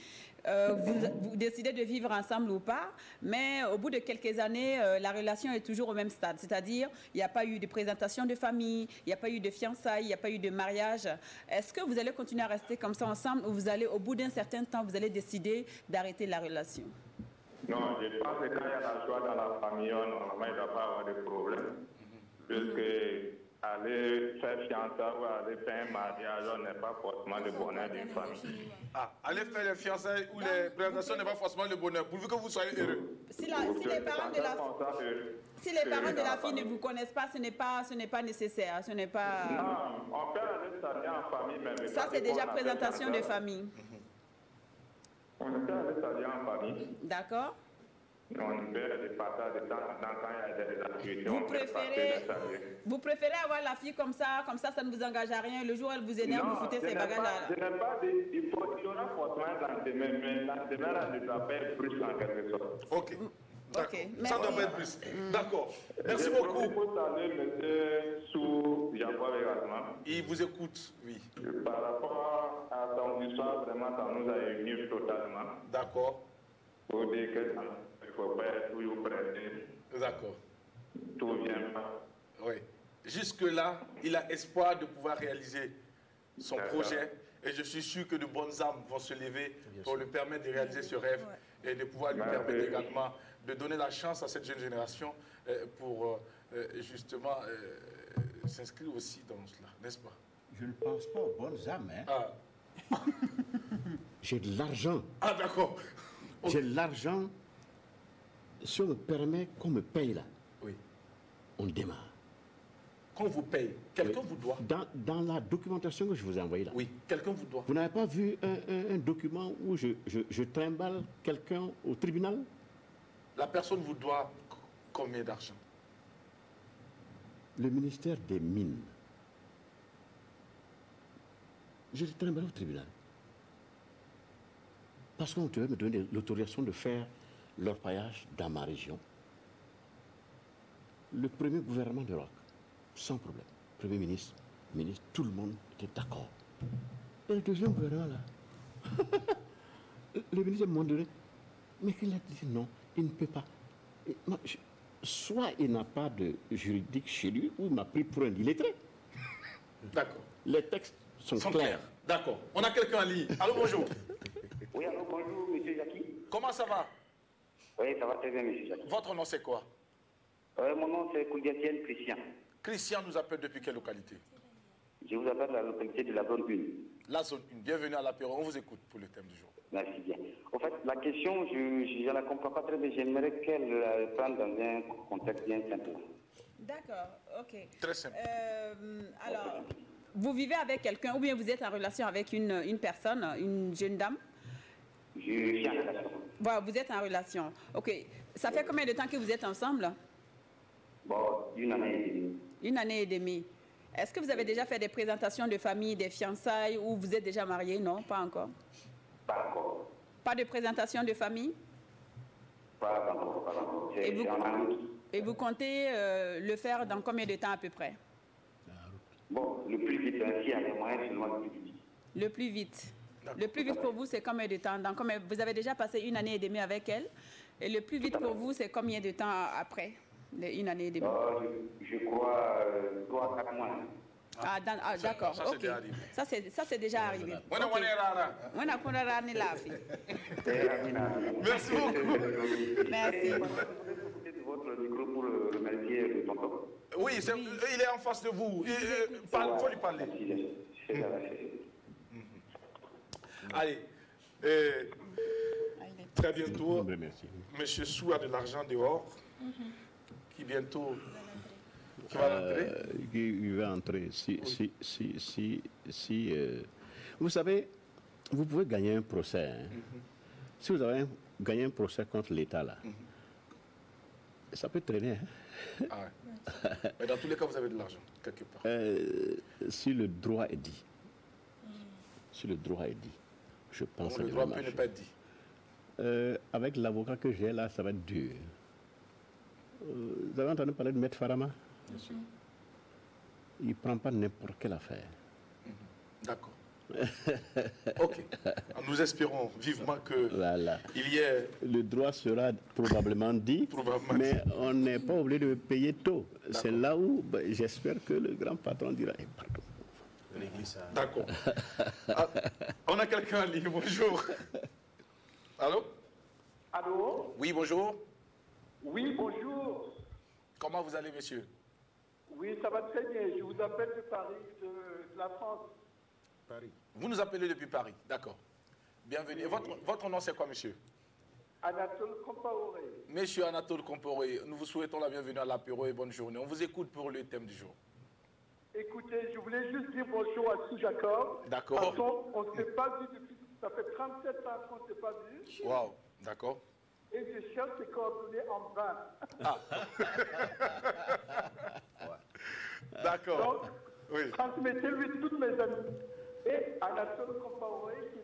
Vous décidez de vivre ensemble ou pas, mais au bout de quelques années, la relation est toujours au même stade. C'est-à-dire, il n'y a pas eu de présentation de famille, il n'y a pas eu de fiançailles, il n'y a pas eu de mariage. Est-ce que vous allez continuer à rester comme ça ensemble ou vous allez, au bout d'un certain temps, vous allez décider d'arrêter la relation? Non, je pense que quand il y a la joie dans la famille, normalement, il ne doit pas avoir de problème. Puisque aller faire fiançailles ou aller faire un mariage n'est pas forcément le bonheur d'une famille. Ah, aller faire les fiançailles ou les présentations n'est pas forcément le bonheur, pourvu que vous soyez heureux. Si les parents de la fille ne vous connaissent pas, ce n'est pas nécessaire, ce n'est pas... Non, on peut aller s'allier en famille, mais... Ça, c'est déjà présentation de famille. On peut aller s'allier en famille. D'accord. On peut aller partager de temps en temps quand il y a des activités. Vous préférez avoir la fille comme ça ne vous engage à rien. Le jour où elle vous énerve, vous foutez ses bagages je n'ai pas dit, il y aura forcément un lendemain, mais lendemain, là, ne doit pas être plus en quelque sorte. Ok. Ok, ça doit pas être plus. D'accord. Merci beaucoup. Il faut saluer M. Sou Jacob également. Il vous écoute, oui. Par rapport à ton histoire, vraiment, ça nous a unis totalement. D'accord. Pour dire que il ne faut pas être toujours pressé. D'accord. Tout vient pas. Oui. Jusque-là, il a espoir de pouvoir réaliser son projet. Et je suis sûr que de bonnes âmes vont se lever pour lui permettre de réaliser ce rêve et de pouvoir lui permettre également de donner la chance à cette jeune génération pour justement s'inscrire aussi dans cela, n'est-ce pas? Je ne pense pas aux bonnes âmes. Hein. Ah. J'ai de l'argent. Ah, d'accord. Okay. J'ai de l'argent. Si on me permet qu'on me paye là, oui. On démarre. Qu'on vous paye, quelqu'un vous doit. Dans la documentation que je vous ai envoyée là. Oui, quelqu'un vous doit. Vous n'avez pas vu un document où je trimballe quelqu'un au tribunal? La personne vous doit combien d'argent? Le ministère des Mines. Je l'ai trimballé au tribunal. Parce qu'on devait me donner l'autorisation de faire l'orpaillage dans ma région. Le premier gouvernement de Rock, sans problème. Premier ministre, tout le monde était d'accord. Et le deuxième gouvernement, là, le ministre m'a donné, mais qu'il a dit non, il ne peut pas. Soit il n'a pas de juridique chez lui, ou il m'a pris pour un illettré. D'accord. Les textes sont clairs. D'accord. On a quelqu'un en ligne. Allô, bonjour. Oui, allô, bonjour, monsieur Jackie. Comment ça va? Oui, ça va très bien, monsieur Jackie. Votre nom, c'est quoi? Mon nom, c'est Koudiatienne Christian. Christian nous appelle depuis quelle localité? Je vous appelle de la localité de la zone 1. La zone 1. Bienvenue à l'apéro. On vous écoute pour le thème du jour. Merci bien. En fait, la question, je ne la comprends pas très bien. J'aimerais qu'elle la prenne dans un contexte bien simple. D'accord, ok. Très simple. Alors, vous vivez avec quelqu'un ou bien vous êtes en relation avec une personne, une jeune dame? Je suis en relation. Voilà, vous êtes en relation. Ok. Ça fait combien de temps que vous êtes ensemble? Bon, 1 année et demie. 1 année et demie. Est-ce que vous avez déjà fait des présentations de famille, des fiançailles ou vous êtes déjà marié? Non, pas encore. Pas encore. Pas de présentation de famille? Pas encore, pas encore. Et vous comptez le faire dans combien de temps à peu près? Bon, le plus vite, s'il y a les moyens, seulement le plus vite. Le plus vite. Le plus vite pour vous, c'est combien de temps? Vous avez déjà passé 1 année et demie avec elle. Et le plus vite pour vous, c'est combien de temps après? 1 année et demie. Je crois 3 à 4 mois. Ah, d'accord. Ça, Ok. Ça, c'est déjà arrivé. Merci beaucoup. Merci. Votre micro pour remercier le tonton. Oui, il est en face de vous. Il faut lui parler. Allez. Très bientôt, Monsieur Sou a de l'argent dehors. Qui bientôt va entrer. Il va entrer. Vous savez, vous pouvez gagner un procès. Hein. Si vous avez gagné un procès contre l'État, là, ça peut traîner. Hein. Ah ouais. Mais dans tous les cas, vous avez de l'argent, quelque part. Si le droit est dit, je pense que le droit peut ne pas être dit. avec l'avocat que j'ai là, ça va être dur. Vous avez entendu parler de Maître Farama? Bien sûr. Il ne prend pas n'importe quelle affaire. D'accord. Ok. Nous espérons vivement que il y ait... Le droit sera probablement dit, mais on n'est pas obligé de payer tôt. C'est là où j'espère que le grand patron dira pardon. D'accord. On a quelqu'un en ligne, bonjour. Allô? Allô? Oui, bonjour. Oui, bonjour. Comment vous allez, monsieur? Oui, ça va très bien. Je vous appelle de Paris, de la France. Paris. Vous nous appelez depuis Paris, d'accord. Bienvenue. Votre nom, c'est quoi, monsieur? Anatole Compaoré. Monsieur Anatole Compaoré, nous vous souhaitons la bienvenue à l'apéro et bonne journée. On vous écoute pour le thème du jour. Écoutez, je voulais juste dire bonjour à Sou Jacob. D'accord. On ne s'est pas vu depuis... Ça fait 37 ans qu'on ne s'est pas vu. Waouh, d'accord. Et je cherche ses coordonnées en vain. Ah. D'accord. Donc, oui. transmettez-lui toutes mes amies. Et Anatole Compaoré, qui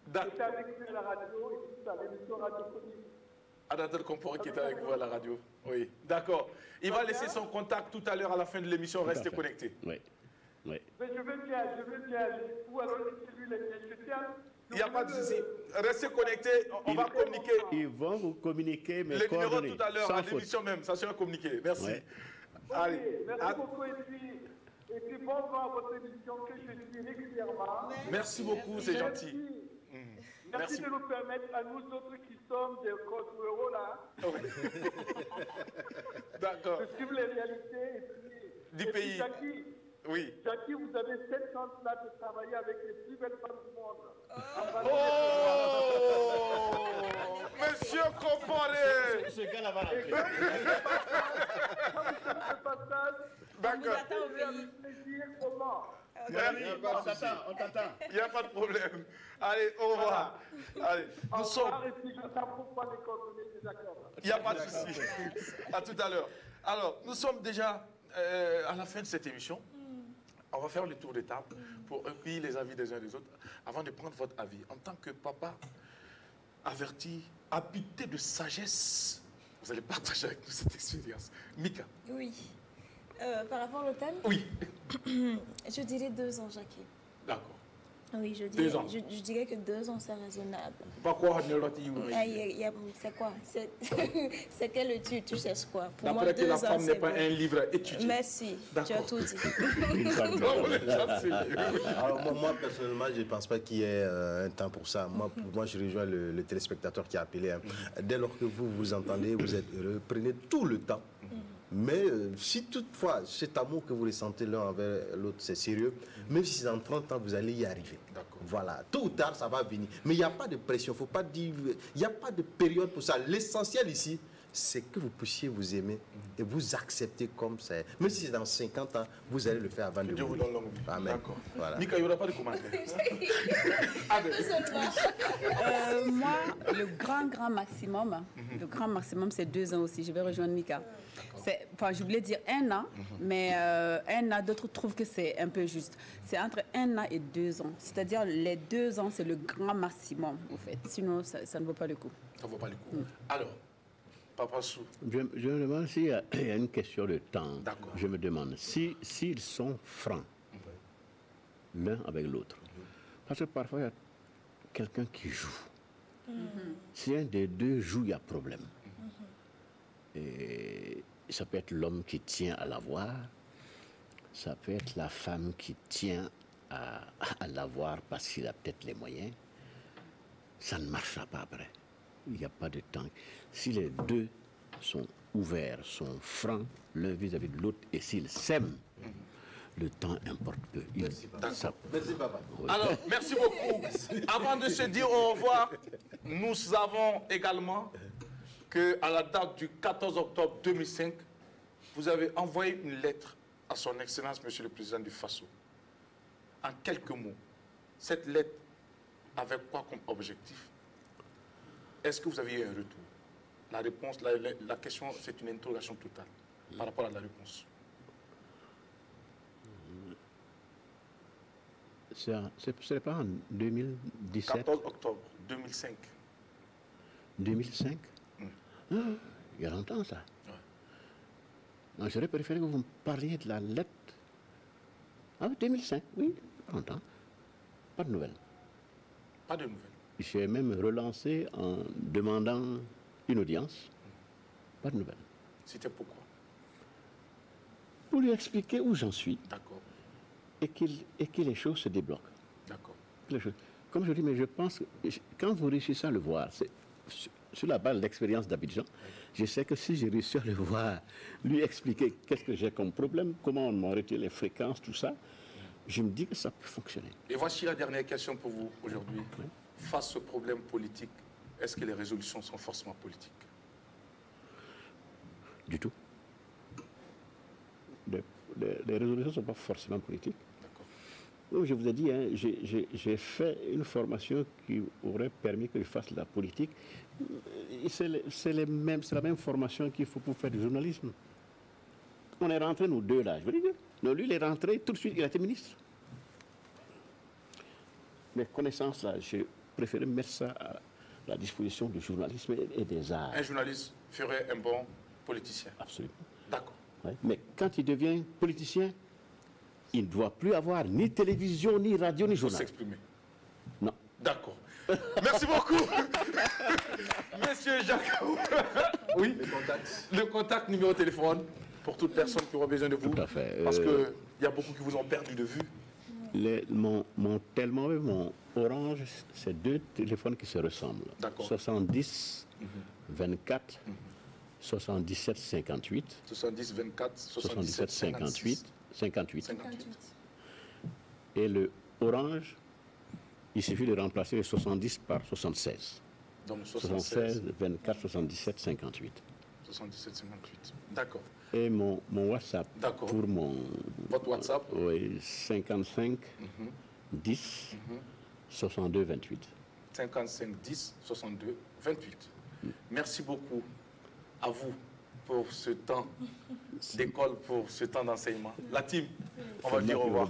était avec lui à la radio, et qui est à l'émission radiophonique. Anatole Compaoré qui était avec vous à la radio. Oui, d'accord. Il va laisser son contact tout à l'heure à la fin de l'émission. Restez connectés. Oui. Oui. Mais je veux bien. Ou alors laissez-lui les liens. Je tiens. Il n'y a pas de souci. Restez connectés. On va communiquer. Ils vont vous communiquer mes les numéros coordonnées. tout à l'heure à l'émission même. Ça sera communiqué. Merci. Ouais. Allez. Merci beaucoup. Et puis bon vent à votre émission que je suis régulièrement. Merci beaucoup, c'est gentil. Merci de nous permettre à nous autres qui sommes des cosméros là. D'accord. De suivre les réalités du pays. Jackie, oui. Jackie, vous avez cette chance-là de travailler avec les plus belles femmes du monde. Oh, Monsieur Compaoré. Ce gars-là va rentrer. D'accord. On t'attend. Il n'y a pas de problème. Allez, au revoir. Allez, nous sommes... Il n'y a pas de souci. À tout à l'heure. Alors, nous sommes déjà à la fin de cette émission. On va faire le tour de table pour recueillir les avis des uns des autres. Avant de prendre votre avis, en tant que papa averti, habité de sagesse, vous allez partager avec nous cette expérience. Mika. Oui. Par rapport au thème? Oui. Je dirais 2 ans, Jackie. D'accord. Oui, je 2 ans. Je dirais que 2 ans, c'est raisonnable. Pas quoi, c'est quoi? C'est quel tu cherches quoi? Pour moi, d'après que 2 la ans, femme n'est c'est pas bon. un livre à étudier. Merci, tu as tout dit. Alors moi, personnellement, je ne pense pas qu'il y ait un temps pour ça. Moi, je rejoins le téléspectateur qui a appelé. Hein. Dès lors que vous vous entendez, vous êtes heureux, prenez tout le temps. Mais si toutefois, cet amour que vous ressentez l'un envers l'autre, c'est sérieux, même si c'est dans 30 ans, vous allez y arriver. Voilà, tôt ou tard, ça va venir. Mais il n'y a pas de pression, faut pas dire, il n'y a pas de période pour ça. L'essentiel ici, c'est que vous puissiez vous aimer et vous accepter comme ça. Même si c'est dans 50 ans, vous allez le faire avant de Dieu vous mourir. donne longue vie. Amen. D'accord. Voilà. Mika, il n'y aura pas de commentaires. Moi, le grand maximum, c'est 2 ans aussi. Je vais rejoindre Mika. Enfin, je voulais dire 1 an, mais 1 an, d'autres trouvent que c'est un peu juste. C'est entre 1 an et 2 ans. C'est-à-dire, les 2 ans, c'est le grand maximum, en fait. Sinon, ça ne vaut pas le coup. Ça ne vaut pas le coup. Alors, Papa Sou. Je me demande s'il y a une question de temps. D'accord. Je me demande s'ils sont francs l'un avec l'autre. Parce que parfois, il y a quelqu'un qui joue. Si un des deux joue, il y a problème. Et ça peut être l'homme qui tient à l'avoir, ça peut être la femme qui tient à l'avoir parce qu'il a peut-être les moyens. Ça ne marchera pas après. Il n'y a pas de temps. Si les deux sont ouverts, sont francs l'un vis-à-vis de l'autre, et s'ils s'aiment, le temps importe peu. Merci, papa. Oui. Alors, merci beaucoup. Avant de se dire au revoir, nous savons également qu'à la date du 14 octobre 2005, vous avez envoyé une lettre à son Excellence, Monsieur le Président du Faso. En quelques mots, cette lettre avait quoi comme objectif? Est-ce que vous avez eu un retour? La réponse, la question, c'est une interrogation totale par rapport à la réponse. Ce n'est pas en 2017. 14 octobre 2005. 2005. Ah, il y a longtemps, ça. Ouais. J'aurais préféré que vous me parliez de la lettre. Ah, 2005, oui, longtemps. Pas de nouvelles. Pas de nouvelles. J'ai même relancé en demandant une audience. Pas de nouvelles. C'était pourquoi? Pour lui expliquer où j'en suis. D'accord. Et que les choses se débloquent. D'accord. Comme je dis, mais je pense que quand vous réussissez à le voir, c'est sur la base de l'expérience d'Abidjan, je sais que si j'ai réussi à le voir, lui expliquer qu'est-ce que j'ai comme problème, comment on m'a arrêté les fréquences, tout ça, je me dis que ça peut fonctionner. Et voici la dernière question pour vous aujourd'hui. Oui. Face à ce problème politique, est-ce que les résolutions sont forcément politiques? Du tout. Les résolutions ne sont pas forcément politiques. Comme je vous ai dit, hein, j'ai fait une formation qui aurait permis que je fasse de la politique. C'est la même formation qu'il faut pour faire du journalisme. On est rentrés, nous deux, là. Je veux dire, non, lui, il est rentré, tout de suite, il a été ministre. Mes connaissances, là, j'ai préféré mettre ça à la disposition du journalisme et des arts. Un journaliste ferait un bon politicien? Absolument. D'accord. Ouais. Mais quand il devient politicien, il ne doit plus avoir ni télévision, ni radio, ni journal. Il faut s'exprimer. Non. D'accord. Merci beaucoup. Monsieur Jacques. Oui. Le contact, numéro de téléphone pour toute personne qui aura besoin de vous. Tout à fait. Parce qu'il y a beaucoup qui vous ont perdu de vue. Mon Orange, c'est deux téléphones qui se ressemblent. D'accord. 70 24 77 58. 70 24 77 58. 58. 58. Et le Orange, il suffit de remplacer le 70 par 76. Donc 76 24 77 58. 77 58. D'accord. Et mon WhatsApp pour mon... Votre WhatsApp? Oui, 55 10 62 28. 55 10 62 28. Merci beaucoup à vous pour ce temps d'école, pour ce temps d'enseignement. La team, on va dire au revoir.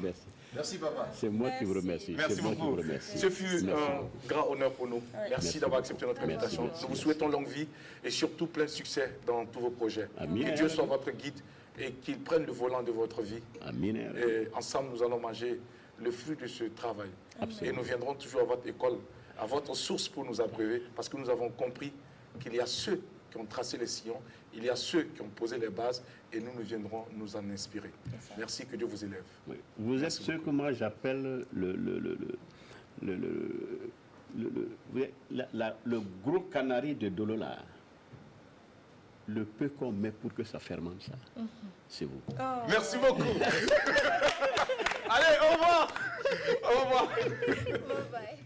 Merci, papa. C'est moi qui vous remercie. Merci beaucoup. Ce fut un grand honneur pour nous. Merci d'avoir accepté notre invitation. Nous vous souhaitons longue vie et surtout plein de succès dans tous vos projets. Amen. Que Dieu soit votre guide et qu'il prenne le volant de votre vie. Amen. Et ensemble, nous allons manger le fruit de ce travail. Absolument. Et nous viendrons toujours à votre école, à votre source pour nous abreuver, parce que nous avons compris qu'il y a ceux qui ont tracé les sillons, il y a ceux qui ont posé les bases, et nous viendrons nous en inspirer. Merci, que Dieu vous élève. Oui. Vous êtes ceux que moi j'appelle le gros canari de Dolola. Le peu qu'on met pour que ça fermente ça, c'est vous. Oh. Merci beaucoup. Allez, au revoir. Au revoir. Bye bye.